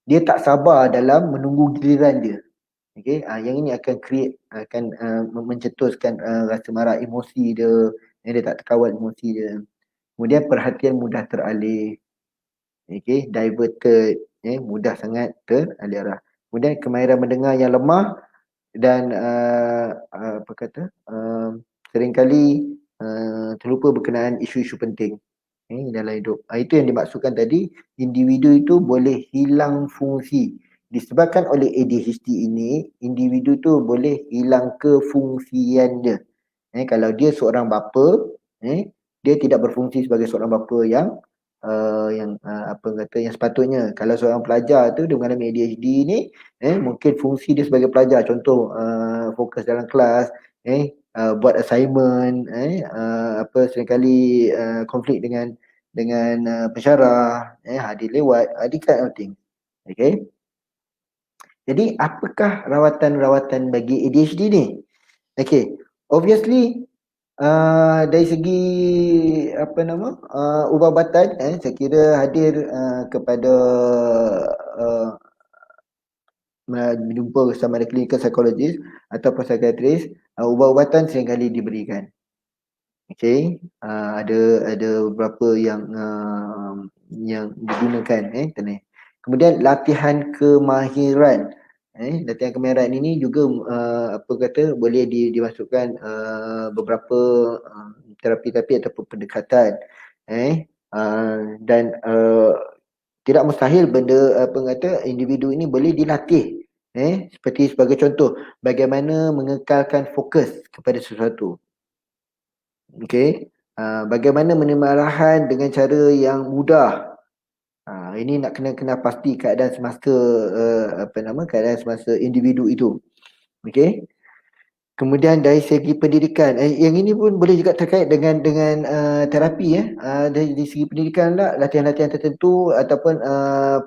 Speaker 1: dia tak sabar dalam menunggu giliran dia. Okey, yang ini akan mencetuskan rasa marah, emosi dia, dia tak terkawal emosi dia. Kemudian perhatian mudah teralih, okey, diverted, mudah sangat teralih arah. Kemudian kemahiran mendengar yang lemah dan apa kata, seringkali terlupa berkenaan isu-isu penting dalam hidup. Itu yang dimaksudkan tadi, individu itu boleh hilang fungsi. Disebabkan oleh ADHD ini, individu tu boleh hilang kefungsian dia. Kalau dia seorang bapa, dia tidak berfungsi sebagai seorang bapa apa kata, yang sepatutnya. Kalau seorang pelajar tu dia mengalami ADHD ni, mungkin fungsi dia sebagai pelajar, contoh fokus dalam kelas, buat assignment, apa seringkali konflik dengan pensyarah, hadir lewat, this kind of thing. Okay. Jadi apakah rawatan-rawatan bagi ADHD ni? Okay, obviously dari segi apa nama ubat-ubatan, saya kira hadir kepada uh, berjumpa bersama ada clinical psychologist ataupun psychiatrist, ubat-ubatan seringkali diberikan. Okay, ada beberapa yang digunakan Kemudian latihan kemahiran. Latihan kemahiran ini juga apa kata boleh dimasukkan beberapa terapi-terapi ataupun pendekatan. Dan tidak mustahil benda apa kata individu ini boleh dilatih. Seperti sebagai contoh, bagaimana mengekalkan fokus kepada sesuatu. Okey. Bagaimana menerima arahan dengan cara yang mudah. Ini nak kena pasti keadaan semasa keadaan semasa individu itu. Okey. Kemudian dari segi pendidikan, yang ini pun boleh juga terkait dengan terapi dari segi pendidikan lah, latihan-latihan tertentu ataupun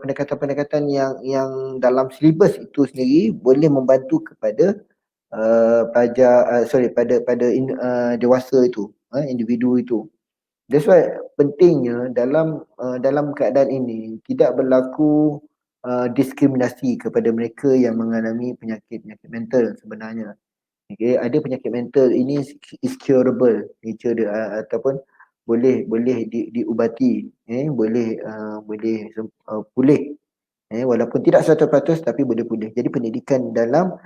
Speaker 1: pendekatan-pendekatan yang dalam silibus itu sendiri boleh membantu kepada dewasa itu, individu itu. That's why pentingnya dalam keadaan ini tidak berlaku diskriminasi kepada mereka yang mengalami penyakit-penyakit mental sebenarnya. Okay, ada penyakit mental ini is curable nature dia, ataupun boleh diubati, boleh pulih, walaupun tidak 100% tapi boleh pulih. Jadi pendidikan dalam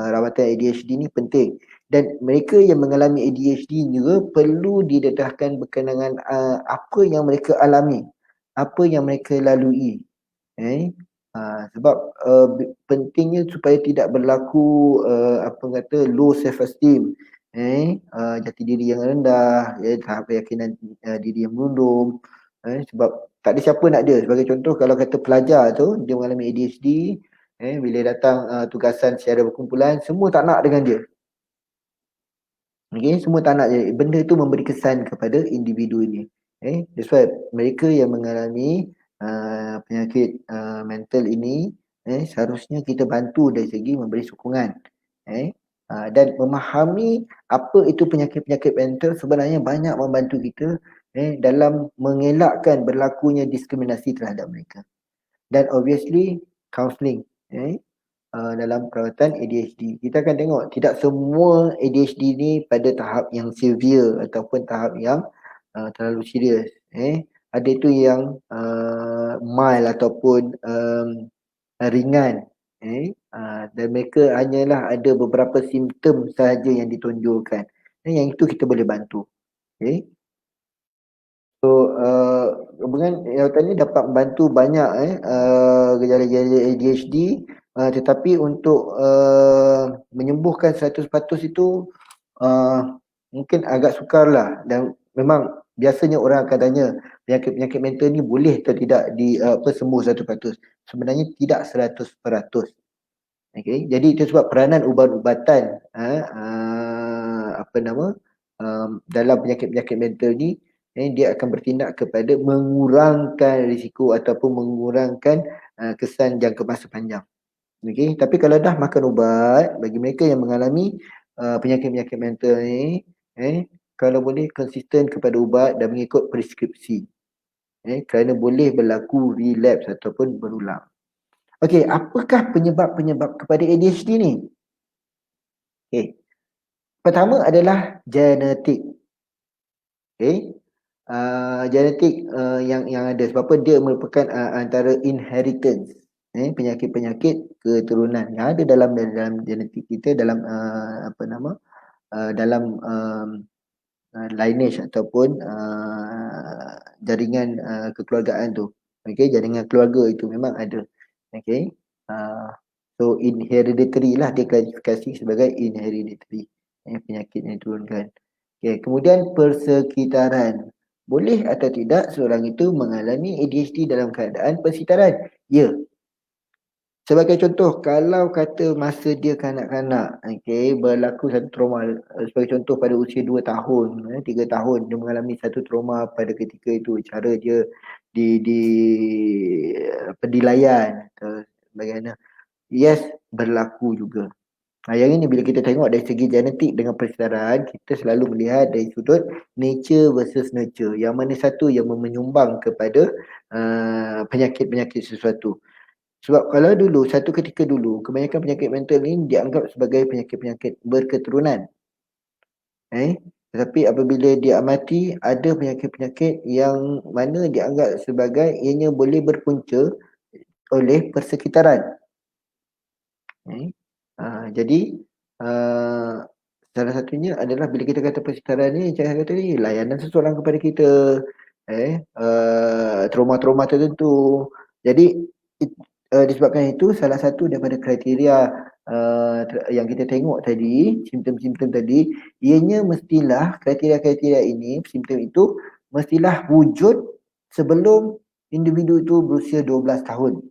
Speaker 1: rawatan ADHD ni penting, dan mereka yang mengalami ADHD juga perlu didedahkan berkenaan apa yang mereka alami, apa yang mereka lalui. Sebab pentingnya supaya tidak berlaku low self esteem, jati diri yang rendah, tahap keyakinan diri yang merundum, sebab tak ada siapa nak dia. Sebagai contoh, kalau kata pelajar tu dia mengalami ADHD, bila datang tugasan secara berkumpulan, semua tak nak dengan dia. Okay, semua tak nak dia. Benda tu memberi kesan kepada individu ini. That's why mereka yang mengalami penyakit mental ini, seharusnya kita bantu dari segi memberi sokongan. Dan memahami apa itu penyakit-penyakit mental sebenarnya banyak membantu kita dalam mengelakkan berlakunya diskriminasi terhadap mereka. Dan obviously counselling dalam perawatan ADHD. Kita akan tengok tidak semua ADHD ni pada tahap yang severe ataupun tahap yang terlalu serius. Ada itu yang mild ataupun ringan. Dan mereka hanyalah ada beberapa simptom sahaja yang ditonjolkan. Yang itu kita boleh bantu. Okay. So, hubungan rawatan ini dapat membantu banyak gejala-gejala ADHD, tetapi untuk menyembuhkan 100% itu mungkin agak sukar lah, dan memang biasanya orang akan tanya penyakit-penyakit mental ni boleh atau tidak sembuh 100%. Sebenarnya tidak 100%. Okay. Jadi itu sebab peranan ubat-ubatan dalam penyakit-penyakit mental ni, dia akan bertindak kepada mengurangkan risiko ataupun mengurangkan kesan jangka masa panjang. Okay. Tapi kalau dah makan ubat, bagi mereka yang mengalami penyakit-penyakit mental ni, kalau boleh konsisten kepada ubat dan mengikut preskripsi, kerana boleh berlaku relapse ataupun berulang. Okey, apakah penyebab-penyebab kepada ADHD ni? Okey. Pertama adalah genetik. Okey. Genetik yang ada sebab apa dia merupakan antara inheritance, penyakit-penyakit keturunan yang ada dalam genetik kita, dalam apa nama dalam lineage ataupun jaringan kekeluargaan tu. Okey, jaringan keluarga itu memang ada. Okey. So hereditary lah, dia klasifikasi sebagai inheritary, penyakit yang diturunkan. Okey, kemudian persekitaran. Boleh atau tidak seorang itu mengalami ADHD dalam keadaan persekitaran? Ya. Sebagai contoh, kalau kata masa dia kanak-kanak, berlaku satu trauma, sebagai contoh pada usia 2 tahun, 3 tahun, dia mengalami satu trauma pada ketika itu, cara dia di penilaian atau bagaimana. Yes, berlaku juga. Yang ini bila kita tengok dari segi genetik dengan persekitaran, kita selalu melihat dari sudut nature versus nurture. Yang mana satu yang menyumbang kepada penyakit-penyakit sesuatu. Sebab kalau dulu, satu ketika dulu, kebanyakan penyakit mental ni dianggap sebagai penyakit-penyakit berketurunan. Tetapi apabila diamati, ada penyakit-penyakit yang mana dianggap sebagai ianya boleh berpunca oleh persekitaran. Jadi, salah satunya adalah bila kita kata persekitaran ni, jangan kata ni, layanan seseorang kepada kita, trauma-trauma tertentu. Jadi, disebabkan itu, salah satu daripada kriteria yang kita tengok tadi, simptom-simptom tadi, ianya mestilah, kriteria-kriteria ini, simptom itu, mestilah wujud sebelum individu itu berusia 12 tahun.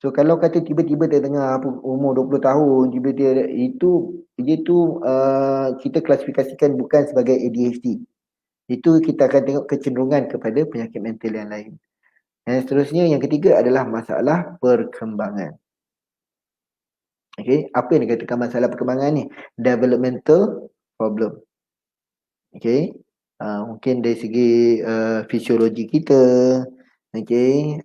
Speaker 1: So kalau kata tiba-tiba dia tengah umur 20 tahun, tiba-tiba dia tu kita klasifikasikan bukan sebagai ADHD. Itu kita akan tengok kecenderungan kepada penyakit mental yang lain. Dan seterusnya yang ketiga adalah masalah perkembangan. Okey, apa yang dikatakan masalah perkembangan ni? Developmental problem. Okey. Mungkin dari segi fisiologi kita, mungkin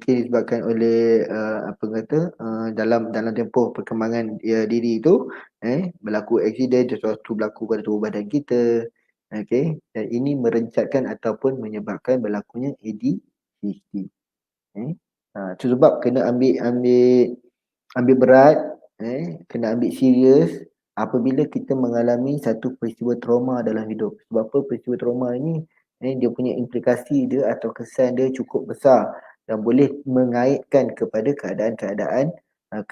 Speaker 1: disebabkan oleh apa kata dalam tempoh perkembangan diri itu, berlaku aksiden, sesuatu berlaku pada tubuh badan kita, dan ini merencatkan ataupun menyebabkan berlakunya ADHD. Itu sebab kena ambil berat, kena ambil serius apabila kita mengalami satu peristiwa trauma dalam hidup. Sebab apa peristiwa trauma ini dia punya implikasi dia atau kesan dia cukup besar dan boleh mengaitkan kepada keadaan-keadaan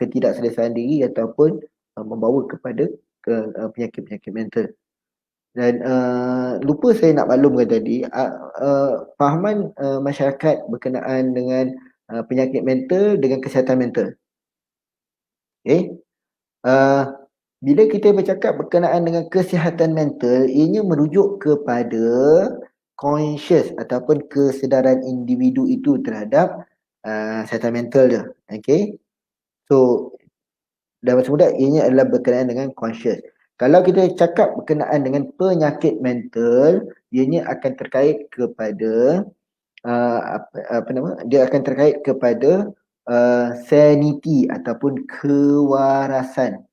Speaker 1: ketidakselesaan diri ataupun membawa kepada penyakit-penyakit mental. Dan lupa saya nak maklumkan tadi, fahaman masyarakat berkenaan dengan penyakit mental dengan kesihatan mental. Bila kita bercakap berkenaan dengan kesihatan mental, ianya merujuk kepada conscious ataupun kesedaran individu itu terhadap kesihatan mental dia. So dalam bahasa mudah ianya adalah berkenaan dengan conscious. Kalau kita cakap berkenaan dengan penyakit mental, ianya akan terkait kepada dia akan terkait kepada sanity ataupun kewarasan.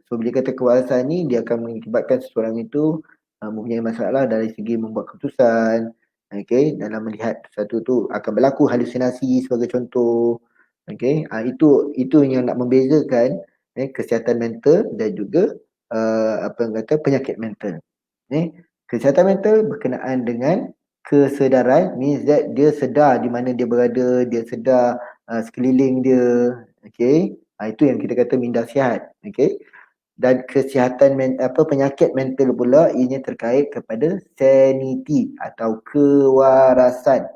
Speaker 1: So bila kata kewarasan ni, dia akan mengakibatkan seseorang itu mempunyai masalah dari segi membuat keputusan, dalam melihat sesuatu tu akan berlaku halusinasi sebagai contoh. Itu yang nak membezakan kesihatan mental dan juga penyakit mental. Kesihatan mental berkenaan dengan kesedaran, means that dia sedar di mana dia berada, dia sedar sekeliling dia. Itu yang kita kata minda sihat. Dan kesihatan penyakit mental pula ianya terkait kepada sanity atau kewarasan.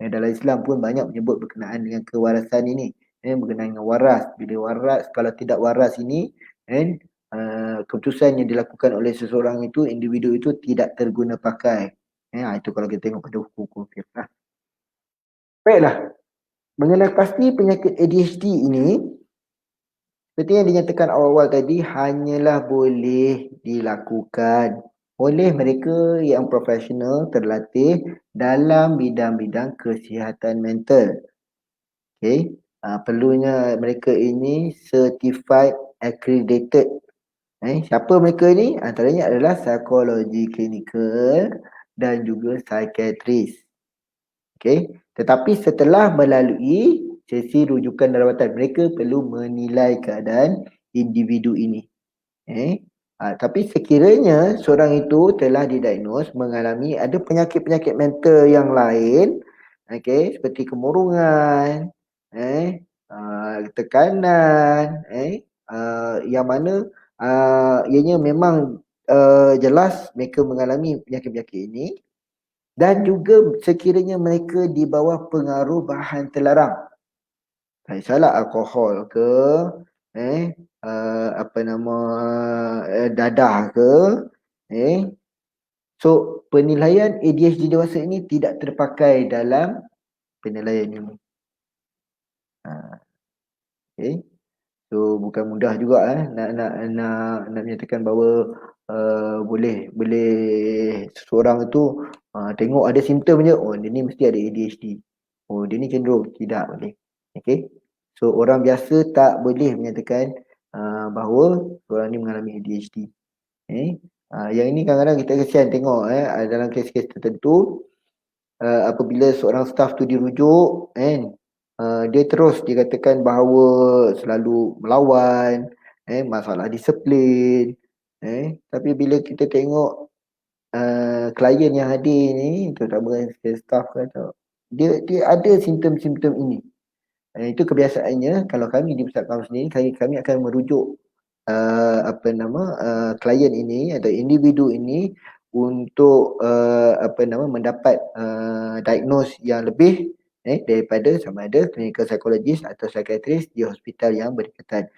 Speaker 1: Dalam Islam pun banyak menyebut berkenaan dengan kewarasan ini, berkenaan dengan waras. Bila waras, kalau tidak waras ini, keputusan yang dilakukan oleh seseorang itu, individu itu tidak terguna pakai. Itu kalau kita tengok pada hukum-hukum fiqh. Baiklah, mengenai pasti penyakit ADHD ini, seperti yang dinyatakan awal-awal tadi, hanyalah boleh dilakukan oleh mereka yang profesional terlatih dalam bidang-bidang kesihatan mental. Okay. Perlunya mereka ini certified accredited. Siapa mereka ni? Antaranya adalah psikologi klinikal dan juga psikiatris. Okay. Tetapi setelah melalui sesi rujukan rawatan, mereka perlu menilai keadaan individu ini. Tapi sekiranya seorang itu telah didiagnos mengalami ada penyakit-penyakit mental yang lain, seperti kemurungan, tekanan, yang mana ianya memang jelas mereka mengalami penyakit-penyakit ini, dan juga sekiranya mereka di bawah pengaruh bahan terlarang, tak salah alkohol ke, apa nama, dadah ke, so penilaian ADHD dewasa ini tidak terpakai dalam penilaian ini. Okay. So bukan mudah juga nak menyatakan bahawa boleh seseorang itu tengok ada simptom je, oh dia ni mesti ada ADHD. Oh dia ni cenderung, tidak boleh. Okay. So orang biasa tak boleh menyatakan bahawa orang ni mengalami ADHD. Yang ini kadang-kadang kita kesian tengok dalam kes-kes tertentu, apabila seorang staff tu dirujuk kan, dia terus dikatakan bahawa selalu melawan, masalah disiplin, tapi bila kita tengok klien yang hadir ni, terutama staff kata dia ada simptom-simptom ini. Itu kebiasaannya kalau kami di pusat kaunseling, kami akan merujuk klien ini atau individu ini untuk mendapat diagnose yang lebih daripada sama ada clinical psychologist atau psychiatrist di hospital yang berdekatan.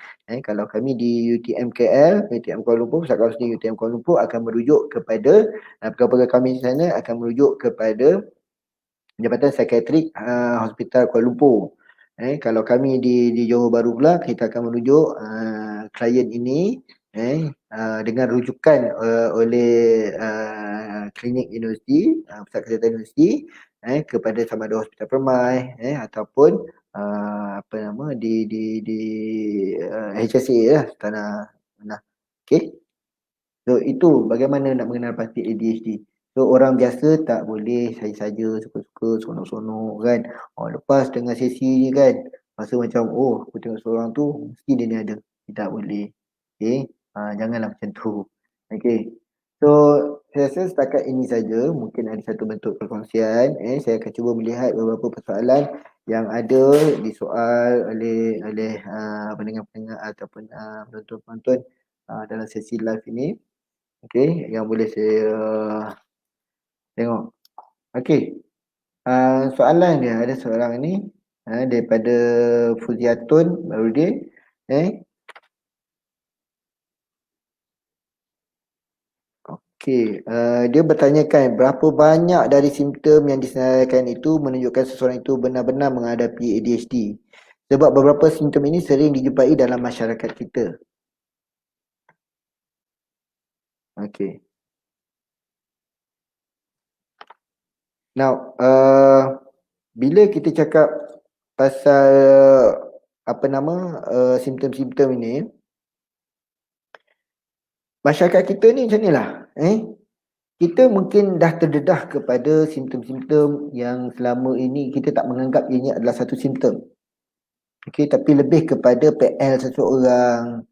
Speaker 1: Kalau kami di UTM KL, UTM Kuala Lumpur, pusat kaunseling UTM Kuala Lumpur akan merujuk kepada pegawai kami di sana akan merujuk kepada Jabatan Psikiatrik Hospital Kuala Lumpur. Kalau kami di Johor Bahru pula, kita akan merujuk klien ini dengan rujukan oleh klinik universiti, pusat kesihatan universiti, kepada sama ada Hospital Permai ataupun di HSA lah, tanah. Okey. So itu bagaimana nak mengenal pasti ADHD. So orang biasa tak boleh saja-saja suka-suka seronok-seronok kan. Lepas dengan sesi ni kan, rasa macam aku tengok seorang tu mesti dia ni ada. Tak boleh. Okay. Janganlah macam tu. Okay. So saya rasa setakat ini saja, mungkin ada satu bentuk perkongsian. Saya akan cuba melihat beberapa persoalan yang ada disoal oleh pendengar-pendengar ataupun penonton-penonton dalam sesi live ini. Okay, yang boleh saya tengok. Okay, soalan dia ada seorang ni daripada Fuziatun Barudin. Okay, dia bertanyakan berapa banyak dari simptom yang disenaraikan itu menunjukkan seseorang itu benar-benar menghadapi ADHD. Sebab beberapa simptom ini sering dijumpai dalam masyarakat kita. Okay. Now, bila kita cakap pasal simptom-simptom ini, masyarakat kita ni macam inilah. Kita mungkin dah terdedah kepada simptom-simptom yang selama ini kita tak menganggap ini adalah satu simptom. Okay, tapi lebih kepada PL seseorang,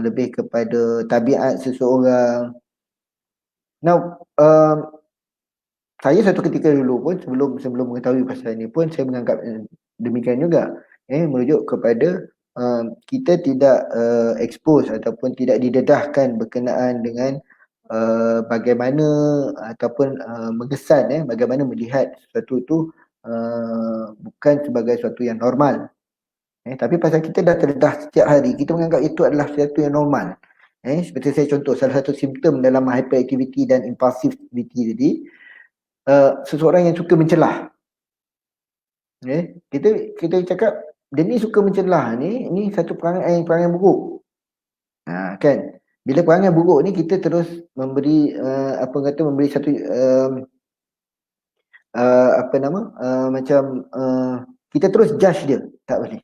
Speaker 1: lebih kepada tabiat seseorang. Now, saya satu ketika dulu pun sebelum mengetahui pasal ini pun saya menganggap demikian juga. Merujuk kepada kita tidak expose ataupun tidak didedahkan berkenaan dengan bagaimana ataupun mengesan bagaimana melihat sesuatu itu bukan sebagai sesuatu yang normal. Tapi pasal kita dah terdedah setiap hari, kita menganggap itu adalah sesuatu yang normal. Seperti saya contoh, salah satu simptom dalam hyperactivity dan impulsivity tadi, seseorang yang suka mencelah. Kita cakap dia ni suka mencelah ni satu perangai buruk. Kan? Bila perangai buruk ni kita terus memberi memberi satu apa nama, macam kita terus judge dia, tak boleh.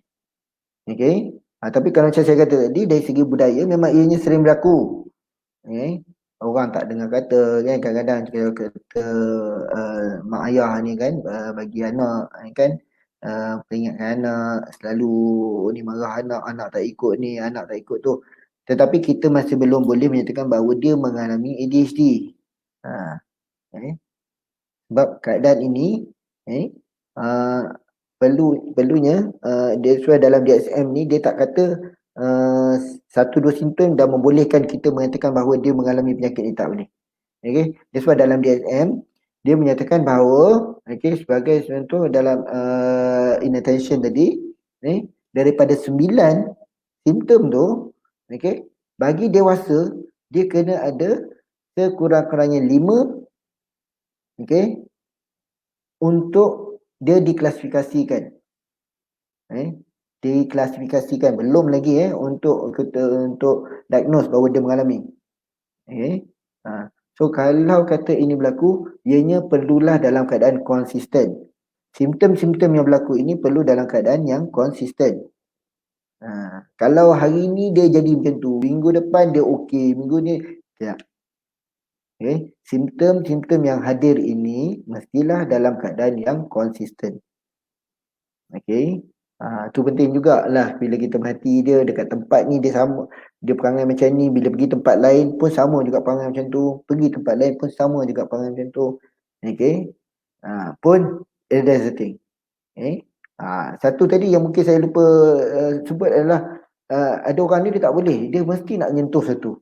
Speaker 1: Okay. Tapi kalau macam saya kata tadi, dari segi budaya memang ianya sering berlaku. Okay. Orang tak dengar kata kan, kadang-kadang kita kata mak ayah ni kan, bagi anak kan, peringatkan anak, selalu ni marah anak, anak tak ikut ni, anak tak ikut tu. Tetapi kita masih belum boleh menyatakan bahawa dia mengalami ADHD. Ha, okay. Sebab keadaan ini uh, perlunya dia sesuai dalam DSM ni, dia tak kata uh, satu dua simptom dah membolehkan kita mengatakan bahawa dia mengalami penyakit ni, tak boleh. Okey, dia sebab dalam DSM dia menyatakan bahawa okey, sebagai contoh dalam inattention tadi, daripada 9 simptom tu, okey, bagi dewasa dia kena ada sekurang-kurangnya 5, okey, untuk dia diklasifikasikan. Diklasifikasikan, belum lagi untuk diagnose bahawa dia mengalami. Okay. So kalau kata ini berlaku, ianya perlulah dalam keadaan konsisten. Simptom-simptom yang berlaku ini perlu dalam keadaan yang konsisten. Kalau hari ni dia jadi macam tu, minggu depan dia okey, minggu ni tidak. Okay. Simptom-simptom yang hadir ini mestilah dalam keadaan yang konsisten. Okay. Tu penting jugalah bila kita perhati dia dekat tempat ni dia sama, dia perangai macam ni, bila pergi tempat lain pun sama juga perangai macam tu, pergi tempat lain pun sama juga perangai macam tu. Okay. Pun that's the thing. Okay. Satu tadi yang mungkin saya lupa sebut adalah ada orang ni dia tak boleh, dia mesti nak menyentuh satu.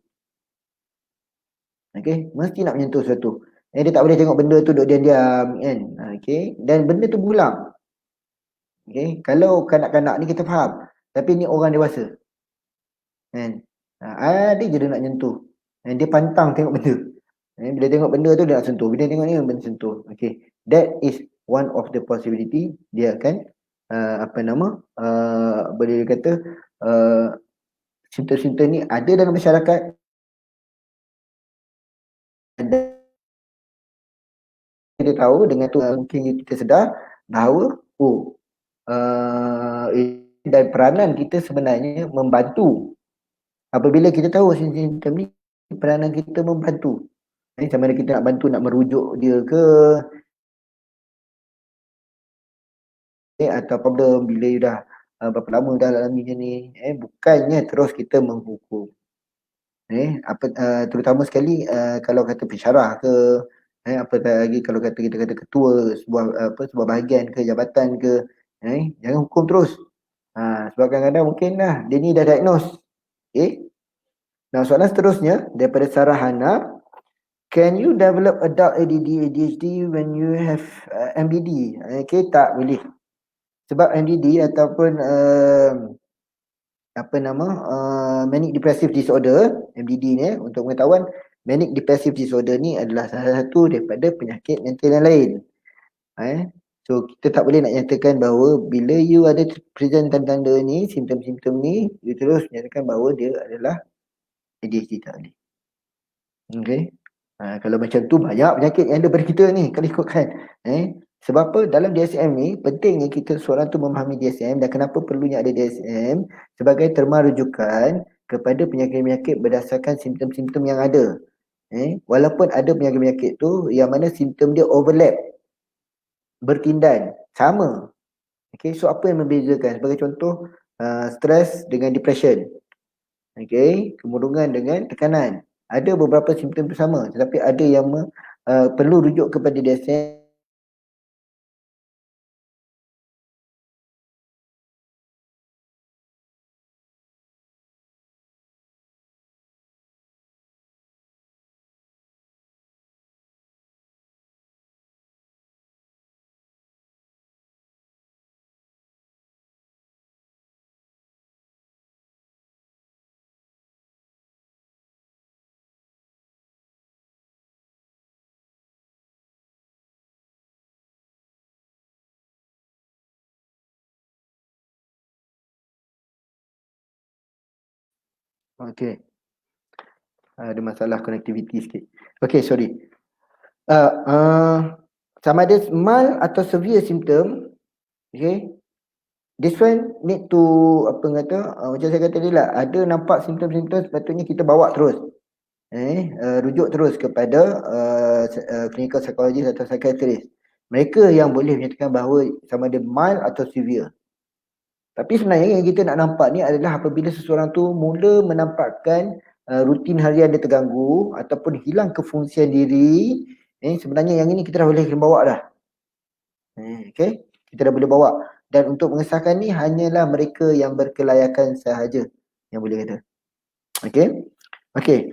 Speaker 1: Okay. Mesti nak menyentuh satu. Dia tak boleh tengok benda tu duduk diam-diam kan. Okay. Dan benda tu berulang. Okay. Kalau kanak-kanak ni kita faham, tapi ni orang dewasa kan, ada je dia nak nyentuh, dia pantang tengok benda, bila tengok benda tu dia nak sentuh, bila tengok ni benda sentuh. Okay, that is one of the possibility. Dia akan apa nama, boleh kata simptom-simptom ni ada dalam masyarakat, ada kita tahu dengan tu mungkin kita sedar bahawa dan peranan kita sebenarnya membantu. Apabila kita tahu simptom ni, peranan kita membantu. Sama ada kita nak bantu nak merujuk dia ke, atau problem bila you dah berapa lama dah alami macam ni, bukannya terus kita menghukum. Terutama sekali kalau kata pensyarah ke, apa lagi kalau kata kita kata ketua sebuah bahagian ke, jabatan ke, jangan hukum terus. Sebab kadang-kadang mungkin dia ni dah diagnose. Nah, soalan seterusnya daripada Sarah Hana, can you develop adult ADD ADHD when you have MDD? Okay, tak boleh. Sebab MDD ataupun apa nama, manic depressive disorder, MDD ni untuk pengetahuan, manic depressive disorder ni adalah salah satu daripada penyakit mental yang lain. So kita tak boleh nak nyatakan bahawa bila you ada present tanda-tanda ni, simptom-simptom ni, you terus nyatakan bahawa dia adalah ADHD, tak boleh. Okay. Kalau macam tu banyak penyakit yang ada pada kita ni kalau ikutkan. Sebab apa? Dalam DSM ni pentingnya kita seorang tu memahami DSM, dan kenapa perlunya ada DSM sebagai terma rujukan kepada penyakit-penyakit berdasarkan simptom-simptom yang ada. Walaupun ada penyakit-penyakit tu yang mana simptom dia overlap, bertindan, sama. Okay, so apa yang membezakan? Sebagai contoh, stres dengan depression. Okay, kemurungan dengan tekanan. Ada beberapa simptom bersama, tetapi ada yang perlu rujuk kepada DSM. Okay, ada masalah connectivity sikit. Okay, sorry. sama ada mild atau severe symptom, okay, this one need to apa kata, macam saya kata tadi lah, ada nampak simptom-simptom sepatutnya kita bawa terus, rujuk terus kepada clinical psychologist atau psychiatrist. Mereka yang boleh menyatakan bahawa sama ada mild atau severe. Tapi sebenarnya yang kita nak nampak ni adalah apabila seseorang tu mula menampakkan rutin harian dia terganggu ataupun hilang kefungsian diri, sebenarnya yang ini kita dah boleh kena bawa dah. Okay, kita dah boleh bawa. Dan untuk mengesahkan ni hanyalah mereka yang berkelayakan sahaja yang boleh kata. Okay, okay.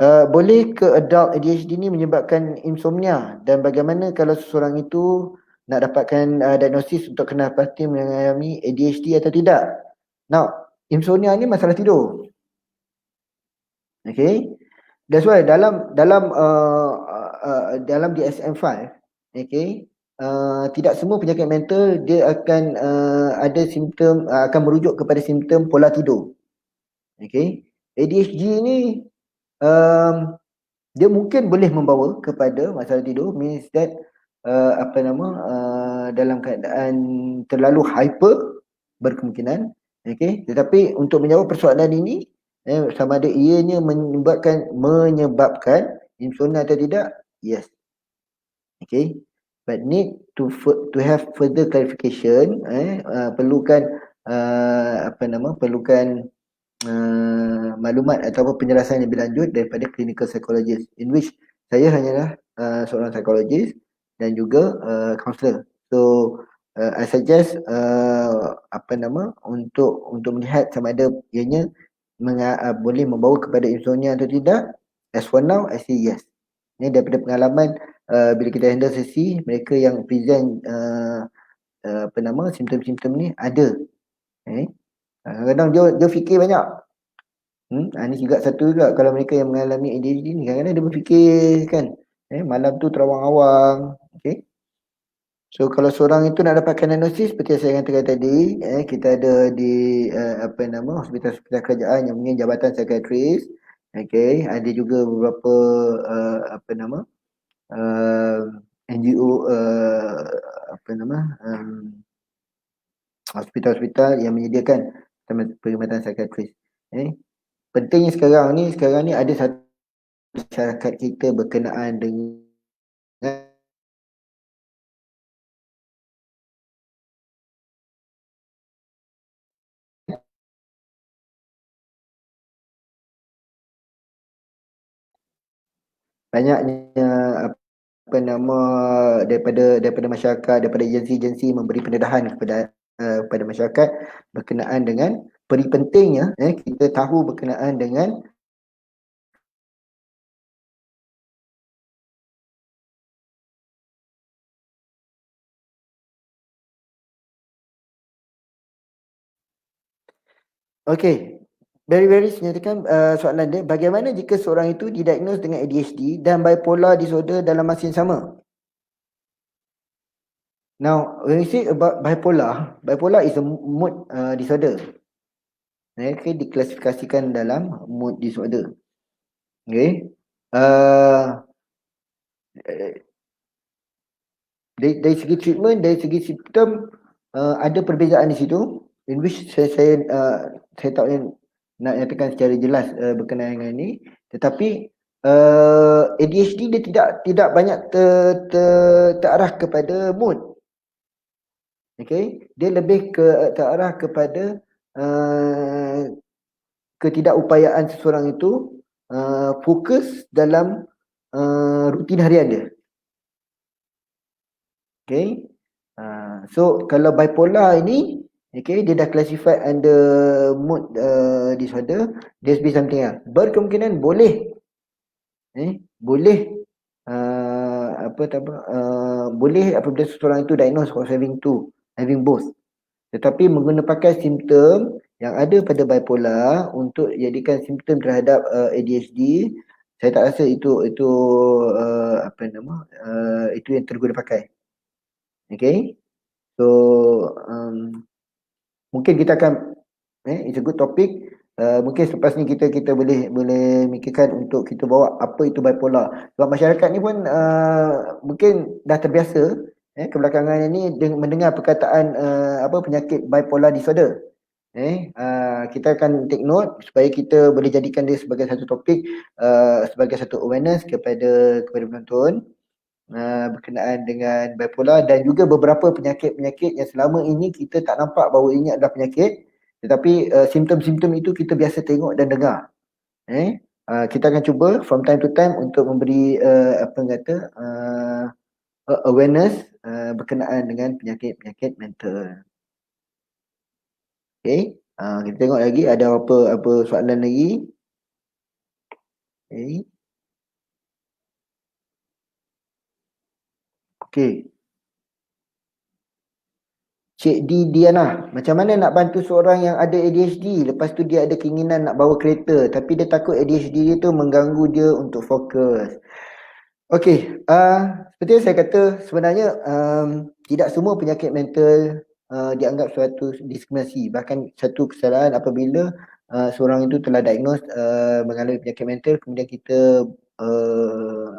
Speaker 1: Boleh ke adult ADHD ni menyebabkan insomnia, dan bagaimana kalau seseorang itu nak dapatkan diagnosis untuk kena pasti mengalami ADHD atau tidak? Now, insomnia ni masalah tidur. Okay, that's why dalam DSM-5, okay, tidak semua penyakit mental dia akan ada simptom, akan merujuk kepada simptom pola tidur. Okay, ADHD ni dia mungkin boleh membawa kepada masalah tidur, means that dalam keadaan terlalu hyper berkemungkinan, okay. Tetapi untuk menjawab persoalan ini, sama ada ianya menyebabkan insomnia atau tidak, yes, okay, but need to have further clarification, perlukan perlukan maklumat atau penjelasan yang lebih lanjut daripada clinical psychologist, in which saya hanyalah seorang psychologist dan juga counselor. So I suggest untuk melihat sama ada ianya boleh membawa kepada insomnia atau tidak. As for now, I say yes. Ini daripada pengalaman bila kita handle sesi, mereka yang present simptom-simptom ni ada. Kadang-kadang dia fikir banyak. Ini juga satu juga kalau mereka yang mengalami ADHD ni, kadang-kadang dia berfikir kan, malam tu terawang-awang. Okay. So kalau seorang itu nak dapatkan diagnosis seperti yang saya katakan tadi, kita ada di hospital-hospital kerajaan yang punya jabatan psikiatris. Okay, ada juga beberapa NGO, hospital-hospital yang menyediakan perkhidmatan psikiatris. Pentingnya sekarang ni ada satu masyarakat kita berkenaan dengan banyaknya daripada masyarakat, daripada agensi-agensi memberi pendedahan kepada masyarakat berkenaan dengan pentingnya kita tahu berkenaan dengan okay. Very menyatakan soalan dia, bagaimana jika seorang itu didiagnos dengan ADHD dan bipolar disorder dalam masa yang sama? Now, when we say about bipolar is a mood disorder. Okay, diklasifikasikan dalam mood disorder. Okay. Dari segi treatment, dari segi simptom, ada perbezaan di situ, in which saya tak boleh nak nyatakan secara jelas berkenaan dengan ini. Tetapi ADHD dia tidak banyak terarah kepada mood. Okay, dia lebih terarah kepada ketidakupayaan seseorang itu fokus dalam rutin harian dia. Okay, so kalau bipolar ini, okay, dia dah classified under mood disorder, there's be something else. Berkemungkinan boleh boleh apabila seseorang itu diagnosed as having both. Tetapi pakai simptom yang ada pada bipolar untuk jadikan simptom terhadap ADHD, saya tak rasa itu itu yang terguna pakai. Okay, so mungkin kita akan it's a good topic Mungkin selepas ni kita boleh mikirkan untuk kita bawa apa itu bipolar. Sebab masyarakat ni pun mungkin dah terbiasa kebelakangan ini dengan mendengar perkataan apa penyakit bipolar disorder. Kita akan take note supaya kita boleh jadikan dia sebagai satu topik, sebagai satu awareness kepada penonton berkenaan dengan bipolar dan juga beberapa penyakit-penyakit yang selama ini kita tak nampak bahawa ini adalah penyakit, tetapi simptom-simptom itu kita biasa tengok dan dengar. Kita akan cuba from time to time untuk memberi apa kata awareness berkenaan dengan penyakit-penyakit mental. Okay, kita tengok lagi ada apa soalan lagi. Okay. Okay. Cik Diana, macam mana nak bantu seorang yang ada ADHD, lepas tu dia ada keinginan nak bawa kereta tapi dia takut ADHD dia tu mengganggu dia untuk fokus. Okey, seperti yang saya kata, sebenarnya tidak semua penyakit mental dianggap suatu diskriminasi. Bahkan satu kesalahan apabila seorang itu telah diagnose mengalami penyakit mental, kemudian kita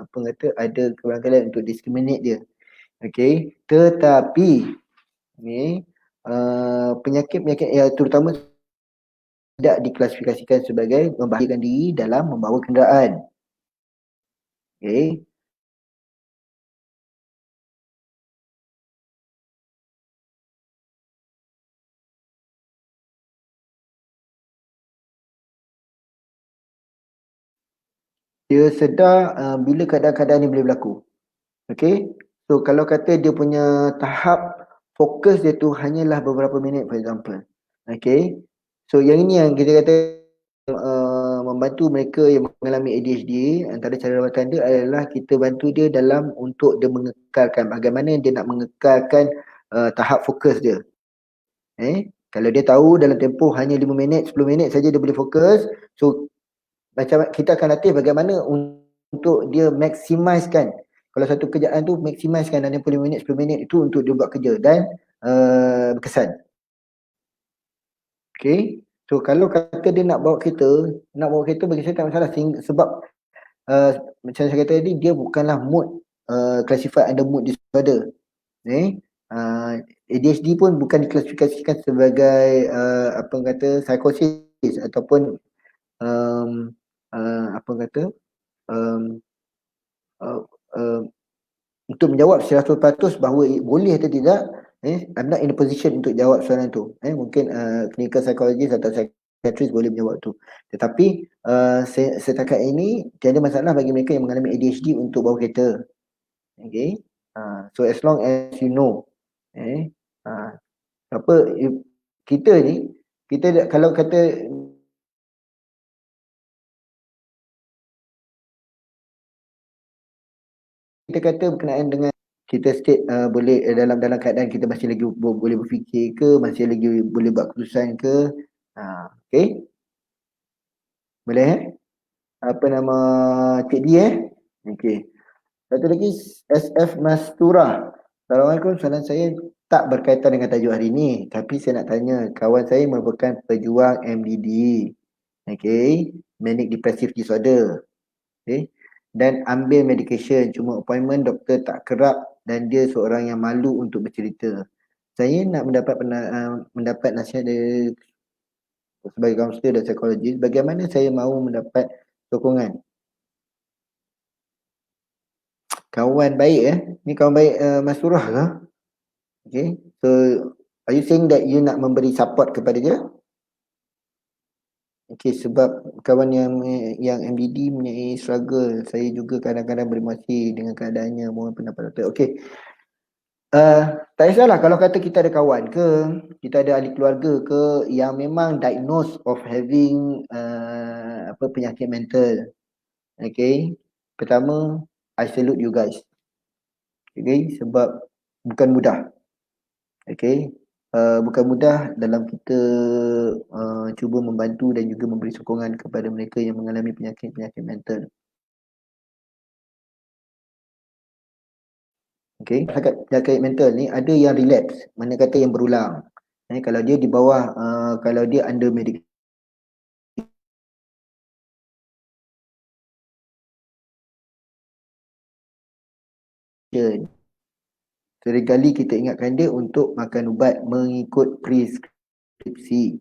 Speaker 1: apa kata ada keberangkalan untuk discriminate dia. Okey, tetapi penyakit-penyakit yang terutama tidak diklasifikasikan sebagai membahayakan diri dalam membawa kenderaan. Okey. Dia sedar bila keadaan-keadaan ni boleh berlaku. Okay. So kalau kata dia punya tahap fokus dia tu hanyalah beberapa minit for example. Okay. So yang ini yang kita kata membantu mereka yang mengalami ADHD, antara cara rawatan dia adalah kita bantu dia dalam untuk dia mengekalkan bagaimana dia nak mengekalkan tahap fokus dia. Kalau dia tahu dalam tempoh hanya 5 minit, 10 minit saja dia boleh fokus, so macam kita akan latih bagaimana untuk dia maximiskan. Kalau satu kerjaan tu maximiskan dalam 5 minit, 10 minit itu untuk dia buat kerja dan berkesan. Okay. So kalau kata dia nak bawa kereta bagi saya tak masalah sebab macam saya kata tadi, dia bukanlah mood classified under mood disorder. ADHD pun bukan diklasifikasikan sebagai apa kata psikosis ataupun apa kata untuk menjawab 100% bahawa boleh atau tidak, I'm not in a position untuk jawab soalan tu. Mungkin clinical psychologist atau psychiatrist boleh menjawab tu. Tetapi setakat ini tiada masalah bagi mereka yang mengalami ADHD untuk bawa kereta. Okay. So as long as you know, apa kita ni, kita kalau kata kita kata berkenaan dengan kita state boleh dalam keadaan kita masih lagi boleh berfikir ke, masih lagi boleh buat keputusan ke. Okay. Boleh apa nama Cik D Okay. Satu lagi SF Mastura. Assalamualaikum, soalan saya tak berkaitan dengan tajuk hari ini, tapi saya nak tanya, kawan saya merupakan pejuang MDD. Okay. Manic Depressive Disorder. Okay. Dan ambil medication, cuma appointment doktor tak kerap dan dia seorang yang malu untuk bercerita. Saya nak mendapat nasihat dari sebagai kaunselor dan psikologis, bagaimana saya mahu mendapat sokongan. Kawan baik ni kawan baik Mas Surah ke? Okay. So are you saying that you nak memberi support kepada dia? Okay, sebab kawan yang MDD punya struggle, saya juga kadang-kadang beremosi dengan keadaannya, mohon pendapat doktor. Okay. Tak kisahlah kalau kata kita ada kawan ke, kita ada ahli keluarga ke yang memang diagnosed of having apa penyakit mental. Okay. Pertama, I salute you guys. Okay, sebab bukan mudah. Okay. Bukan mudah dalam kita cuba membantu dan juga memberi sokongan kepada mereka yang mengalami penyakit-penyakit mental. Okay, penyakit mental ni ada yang relapse, mana kata yang berulang. Kalau dia di bawah, kalau dia under medication, Seringkali kita ingatkan dia untuk makan ubat mengikut preskripsi.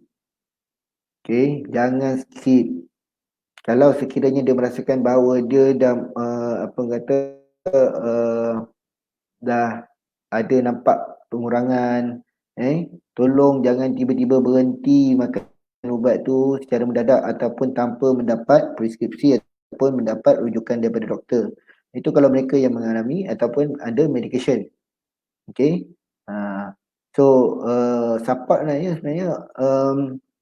Speaker 1: Okay, jangan skip. Kalau sekiranya dia merasakan bahawa dia dah apa kata dah ada nampak pengurangan, tolong jangan tiba-tiba berhenti makan ubat tu secara mendadak ataupun tanpa mendapat preskripsi ataupun mendapat rujukan daripada doktor. Itu kalau mereka yang mengalami ataupun ada medication. Okay. So sapak sebenarnya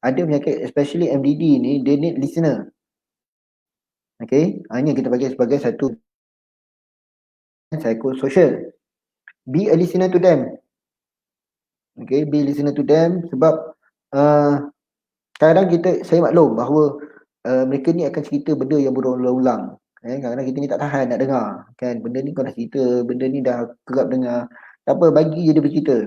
Speaker 1: ada penyakit especially MDD ni, they need listener. Okay, hanya kita bagi sebagai satu psychosocial. Be a listener to them. Okay, be a listener to them sebab kadang saya maklum bahawa mereka ni akan cerita benda yang berulang-ulang. Kadang-kadang kita ni tak tahan nak dengar. Kan, benda ni kau dah cerita, benda ni dah kerap dengar. Tak apa, bagi je dia bercerita.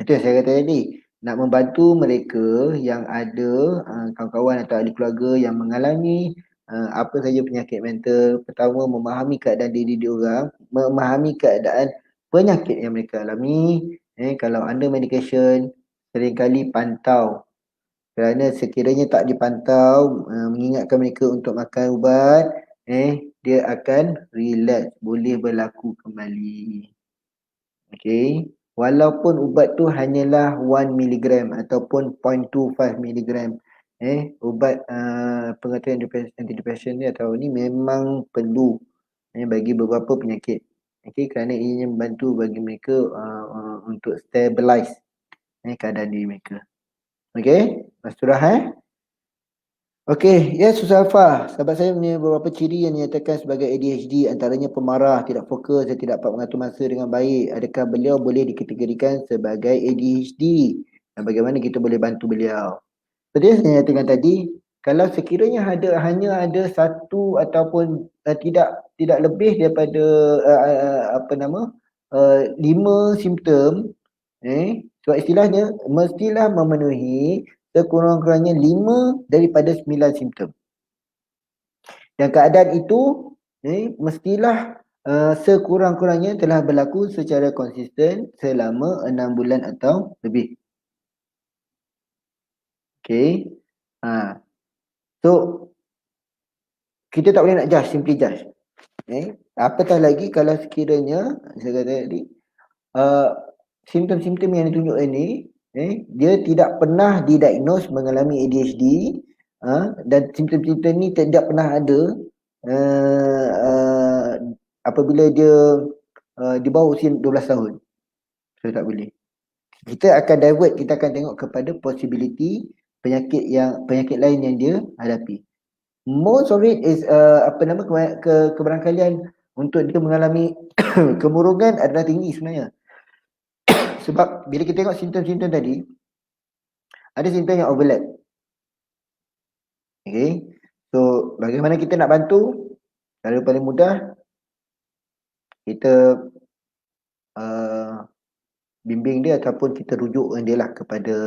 Speaker 1: Itu yang saya kata tadi. Nak membantu mereka yang ada kawan-kawan atau ahli keluarga yang mengalami apa saja penyakit mental. Pertama, memahami keadaan diri diorang, memahami keadaan penyakit yang mereka alami. Kalau under medication, seringkali pantau. Kerana sekiranya tak dipantau, mengingatkan mereka untuk makan ubat, dia akan relax, boleh berlaku kembali. Okay. Walaupun ubat tu hanyalah 1 mg ataupun 0.25 mg. Ubat pengetahuan antidepresen ni atau ni memang perlu bagi beberapa penyakit. Okay, kerana ini membantu bagi mereka untuk stabilize keadaan diri mereka. Okay, Masturah Okey, yes Susalfa. Sahabat saya punya beberapa ciri yang dinyatakan sebagai ADHD, antaranya pemarah, tidak fokus dan tidak dapat mengatur masa dengan baik. Adakah beliau boleh dikategorikan sebagai ADHD? Dan bagaimana kita boleh bantu beliau? Seperti yang saya nyatakan tadi, kalau sekiranya hanya ada satu ataupun tidak lebih daripada 5 simptom, sebab istilahnya mestilah memenuhi sekurang-kurangnya 5 daripada 9 simptom. Dan keadaan itu mestilah sekurang-kurangnya telah berlaku secara konsisten selama 6 bulan atau lebih. Okay. So, kita tak boleh nak judge, simply judge. Apatah lagi kalau sekiranya, saya kata tadi, simptom-simptom yang ditunjuk ini, dia tidak pernah didiagnose mengalami ADHD, dan simptom-simptom ni tidak pernah ada apabila dia di bawah usia 12 tahun. So tak boleh. Kita akan divert, kita akan tengok kepada possibility penyakit lain yang dia hadapi. Most of it is kebarangkalian untuk dia mengalami kemurungan adalah tinggi sebenarnya. Sebab bila kita tengok simptom-simptom tadi, ada simptom yang overlap. Okay. So, bagaimana kita nak bantu? Cara paling mudah, kita bimbing dia ataupun kita rujuk dia lah kepada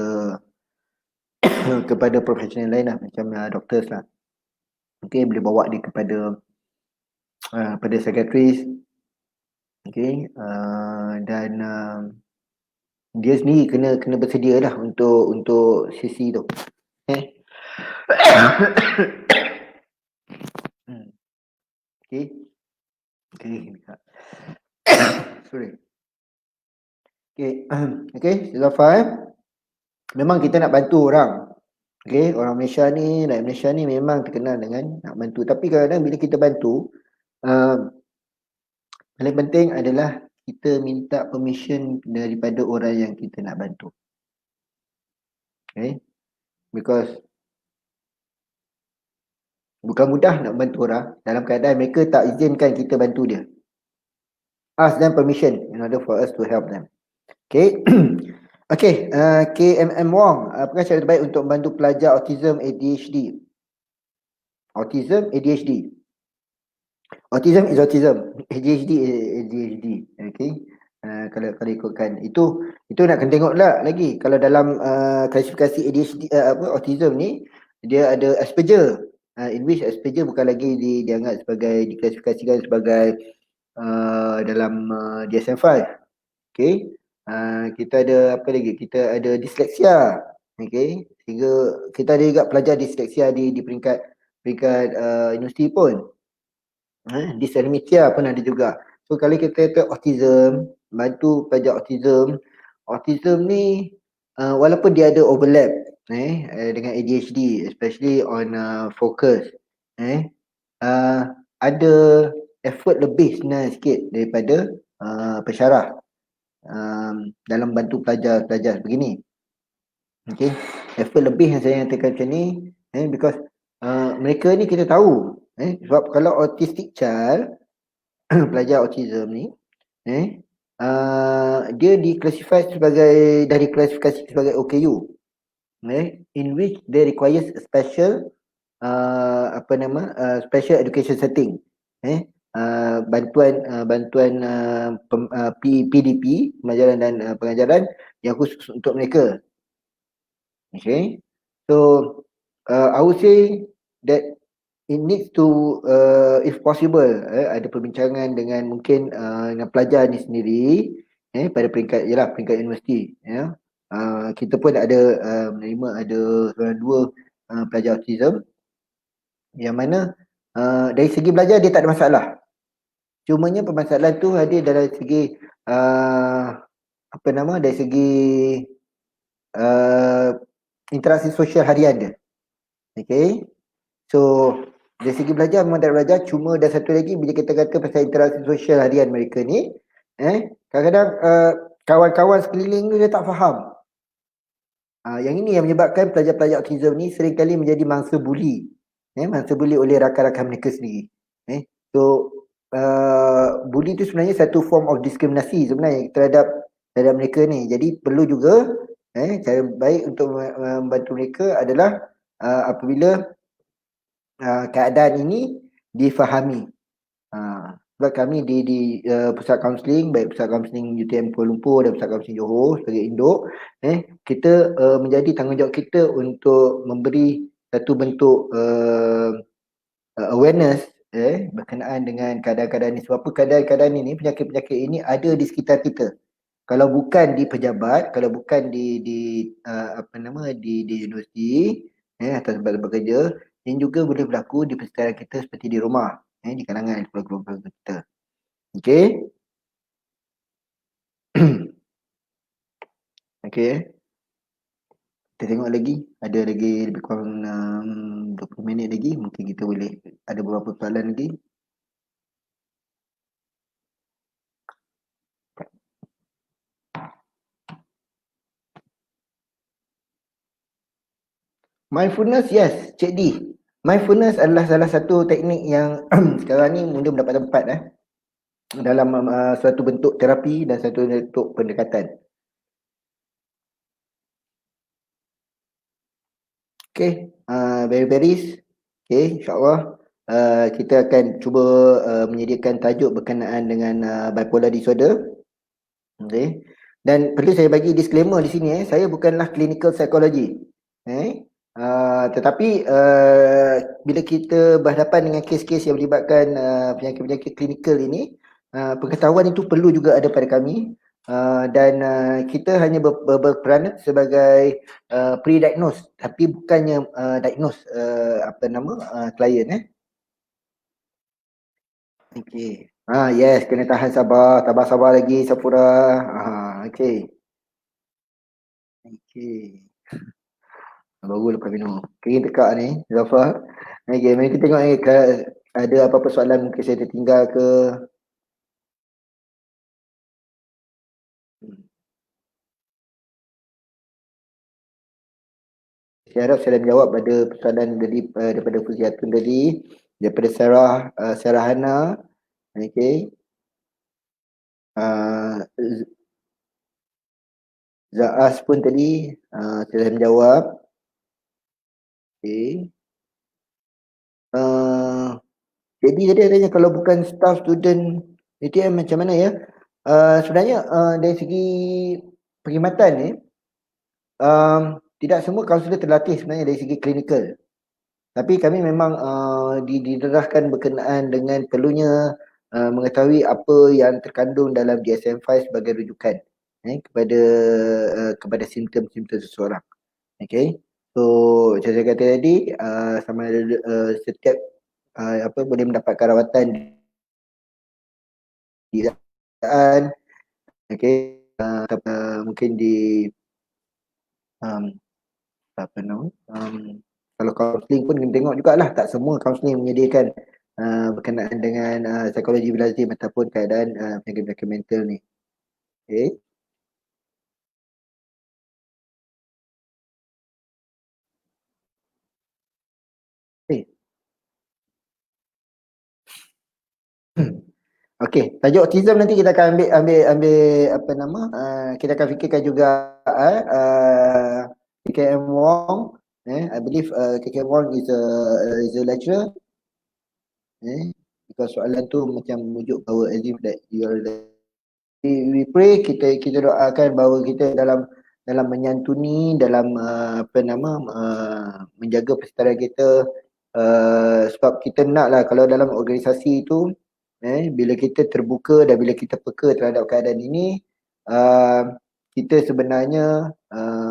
Speaker 1: kepada profesional lain lah, macam doktor lah. Okay, boleh bawa dia kepada pada psychiatrist. Okay, dan dia sendiri kena bersedia lah untuk sesi tu. Okay. Okay. Sorry. Okay, Zafar. Memang kita nak bantu orang. Okay, orang Malaysia ni, rakyat Malaysia ni memang terkenal dengan nak bantu. Tapi kadang-kadang bila kita bantu, paling penting adalah kita minta permission daripada orang yang kita nak bantu. Okay, because bukan mudah nak bantu orang dalam keadaan mereka tak izinkan kita bantu dia. Ask them permission in order for us to help them. Okay. Okay, KMM Wong, apakah cara terbaik untuk membantu pelajar autism ADHD? Autism ADHD. Autism is autism. ADHD is ADHD. Okay. Kalau ikutkan itu nak kena tengok lah lagi. Kalau dalam klasifikasi ADHD autism ni, dia ada Asperger. In which Asperger bukan lagi dianggap sebagai, diklasifikasikan sebagai dalam DSM-5. Okay. Kita ada apa lagi? Kita ada disleksia. Okay. Sehingga kita ada juga pelajar disleksia di peringkat universiti pun. Dysarthria pun ada juga. So kalau kita kata autism, bantu pelajar autism. Autism ni walaupun dia ada overlap dengan ADHD, especially on focus, uh, ada effort lebih sebenarnya sikit daripada pensyarah dalam bantu pelajar-pelajar begini. Okay, effort lebih yang saya nyatakan macam ni, because mereka ni kita tahu, sebab kalau autistic child, pelajar autism ni, dia diklasifikasi sebagai, dah diklasifikasi sebagai OKU, in which they requires special special education setting, bantuan PDP, pembelajaran dan pengajaran yang khusus untuk mereka. Okay, so I would say that it needs to, if possible, ada perbincangan dengan mungkin dengan pelajar ni sendiri, pada peringkat universiti. Kita pun ada menerima ada seorang dua pelajar autism yang mana dari segi belajar dia tak ada masalah. Cumanya permasalahan tu ada dari segi dari segi interaksi sosial harian dia. Okay. So dari segi belajar memang tak belajar, cuma dan satu lagi bila kita kata pasal interaksi sosial harian mereka ni, kadang-kadang kawan-kawan sekeliling tu dia tak faham. Yang ini yang menyebabkan pelajar-pelajar autism ni seringkali menjadi mangsa buli. Mangsa buli oleh rakan-rakan mereka sendiri. So buli tu sebenarnya satu form of diskriminasi sebenarnya terhadap mereka ni. Jadi perlu juga cara baik untuk membantu mereka adalah apabila keadaan ini difahami. Sebab kami di pusat kaunseling, baik pusat kaunseling UTM Kuala Lumpur dan pusat kaunseling Johor sebagai induk, kita menjadi tanggungjawab kita untuk memberi satu bentuk awareness berkenaan dengan keadaan-keadaan ini. Sebab apa keadaan-keadaan ini, penyakit-penyakit ini ada di sekitar kita. Kalau bukan di pejabat, kalau bukan di universiti atau tempat bekerja, yang juga boleh berlaku di persekitaran kita seperti di rumah, di kalangan keluarga-keluarga kita. Okay. Okay. Kita tengok lagi, ada lagi lebih kurang 20 minit lagi, mungkin kita boleh ada beberapa soalan lagi. Mindfulness, yes, Cik D. Mindfulness adalah salah satu teknik yang sekarang ni mula mendapat tempat dalam suatu bentuk terapi dan satu bentuk pendekatan. Okay, Berry-berries. Okay, insyaAllah kita akan cuba menyediakan tajuk berkenaan dengan bipolar disorder. Okay. Dan perlu saya bagi disclaimer di sini, saya bukanlah clinical psychology. Tetapi bila kita berhadapan dengan kes-kes yang melibatkan penyakit-penyakit klinikal ini, pengetahuan itu perlu juga ada pada kami, dan kita hanya berperanan sebagai pre-diagnose, tapi bukannya diagnose klien. Okay. Yes, kena tahan sabar, sabar lagi Safura. Okay. Okay. Baru lepas minum. Kering tekak ni, Zafar. Okay, mari kita tengok ada apa-apa soalan mungkin saya tertinggal ke. Saya harap saya dah menjawab pada persoalan tadi daripada Fuziatun tadi, daripada Sarah Hana. Okay. Zaas pun tadi saya dah menjawab. Okay. Jadi tadi adanya kalau bukan staff student ATM macam mana ya? Sebenarnya dari segi perkhidmatan ni, tidak semua kaunselor terlatih sebenarnya dari segi klinikal. Tapi kami memang didedahkan berkenaan dengan perlunya mengetahui apa yang terkandung dalam DSM-5 sebagai rujukan kepada simptom-simptom seseorang. Okay. So macam saya kata tadi, sama ada setiap boleh mendapatkan rawatan di kerajaan, okay, mungkin di um, apa nama kalau kaunseling pun kena tengok jugalah, tak semua kaunseling menyediakan berkenaan dengan psikologi belazim ataupun keadaan penyakit-penyakit mental ni. Okay. Eh. Okey, tajuk autism nanti kita akan ambil apa nama, kita akan fikirkan juga KKM Wong. I believe KKM Wong is a lecturer. Because soalan tu macam memujuk bahawa as if that you are we pray, kita doakan bahawa kita dalam menyantuni, dalam menjaga persekitaran kita, sebab kita naklah kalau dalam organisasi itu bila kita terbuka dan bila kita peka terhadap keadaan ini, kita sebenarnya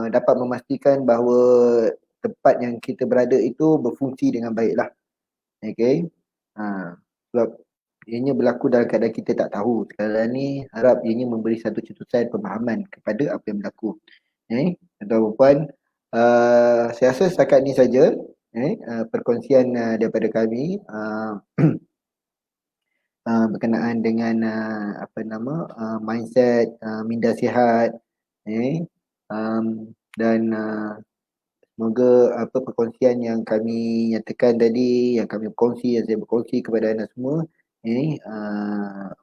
Speaker 1: dapat memastikan bahawa tempat yang kita berada itu berfungsi dengan baiklah. Okay. Sebab ianya berlaku dalam keadaan kita tak tahu. Sekarang ni harap ianya memberi satu cetusan pemahaman kepada apa yang berlaku. Tuan-tuan puan, saya rasa setakat ni saja perkongsian daripada kami berkenaan dengan mindset minda sihat, dan semoga perkongsian yang kami nyatakan tadi, yang kami berkongsi, yang saya berkongsi kepada anda semua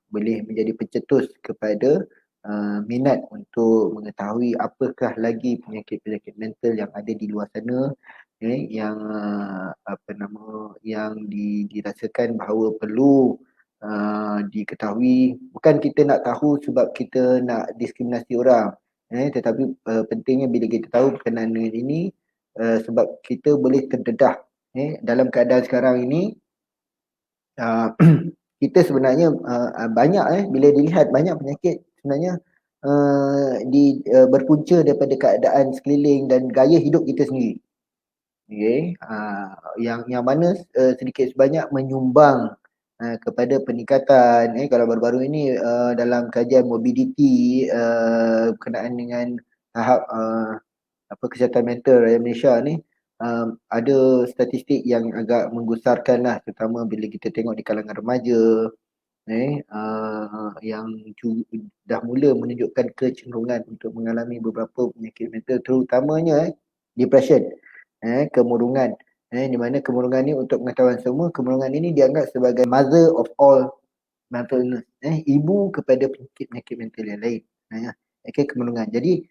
Speaker 1: boleh menjadi pencetus kepada minat untuk mengetahui apakah lagi penyakit-penyakit mental yang ada di luar sana yang yang dirasakan bahawa perlu diketahui. Bukan kita nak tahu sebab kita nak diskriminasi orang, tetapi pentingnya bila kita tahu berkenaan dengan ini sebab kita boleh terdedah dalam keadaan sekarang ini. Kita sebenarnya banyak bila dilihat banyak penyakit sebenarnya berpunca daripada keadaan sekeliling dan gaya hidup kita sendiri. Okay. Yang mana sedikit sebanyak menyumbang kepada peningkatan kalau baru-baru ini dalam kajian morbidity berkenaan dengan tahap kesihatan mental rakyat Malaysia ni, ada statistik yang agak menggusarkan lah, terutama bila kita tengok di kalangan remaja yang dah mula menunjukkan kecenderungan untuk mengalami beberapa penyakit mental, terutamanya depression, kemurungan, di mana kemurungan ni, untuk pengetahuan semua, kemurungan ini dianggap sebagai mother of all mental illness, ibu kepada penyakit-penyakit mental yang lain. Kemurungan. Jadi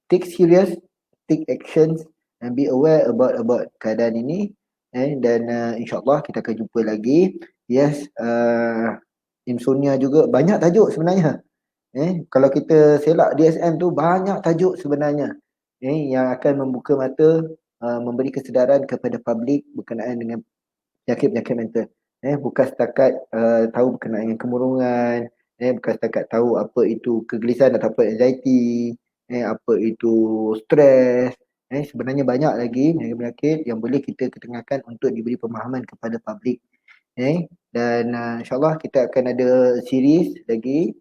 Speaker 1: take serious, take actions and be aware about keadaan ini, dan insyaAllah kita akan jumpa lagi. Yes, insomnia juga banyak tajuk sebenarnya. Kalau kita selak DSM tu banyak tajuk sebenarnya yang akan membuka mata, memberi kesedaran kepada publik berkenaan dengan penyakit-penyakit mental. Bukan setakat tahu berkenaan dengan kemurungan, bukan setakat tahu apa itu kegelisahan ataupun anxiety, apa itu stres. Sebenarnya banyak lagi penyakit-penyakit yang boleh kita ketengahkan untuk diberi pemahaman kepada publik. Dan insyaAllah kita akan ada series lagi.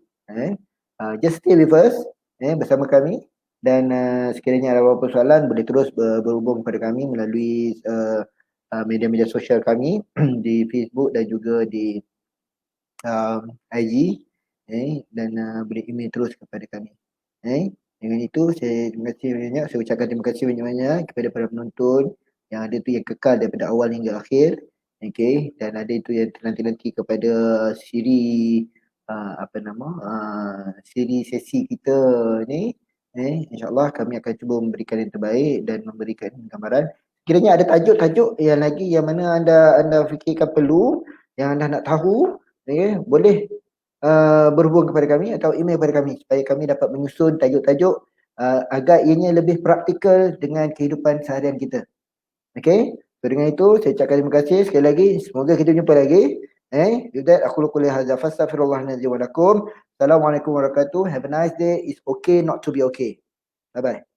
Speaker 1: Just stay with us bersama kami, dan sekiranya ada apa-apa soalan boleh terus berhubung kepada kami melalui media-media sosial kami di Facebook dan juga di IG, dan boleh email terus kepada kami. Dengan itu saya terima kasih banyak. Saya ucapkan terima kasih banyak-banyak kepada para penonton yang ada tu yang kekal daripada awal hingga akhir. Okay, dan ada itu yang nanti-nanti kepada siri siri sesi kita ni. InsyaAllah kami akan cuba memberikan yang terbaik dan memberikan gambaran. Kiranya ada tajuk-tajuk yang lagi yang mana anda fikirkan perlu, yang anda nak tahu, boleh berhubung kepada kami atau email kepada kami supaya kami dapat menyusun tajuk-tajuk agar ianya lebih praktikal dengan kehidupan seharian kita. Okay, so dengan itu saya ucapkan terima kasih sekali lagi. Semoga kita jumpa lagi. With that, aku qouli hadza fastaghfirullah li wa lakum. Assalamualaikum warahmatullahi wabarakatuh. Have a nice day. It's okay not to be okay. Bye bye.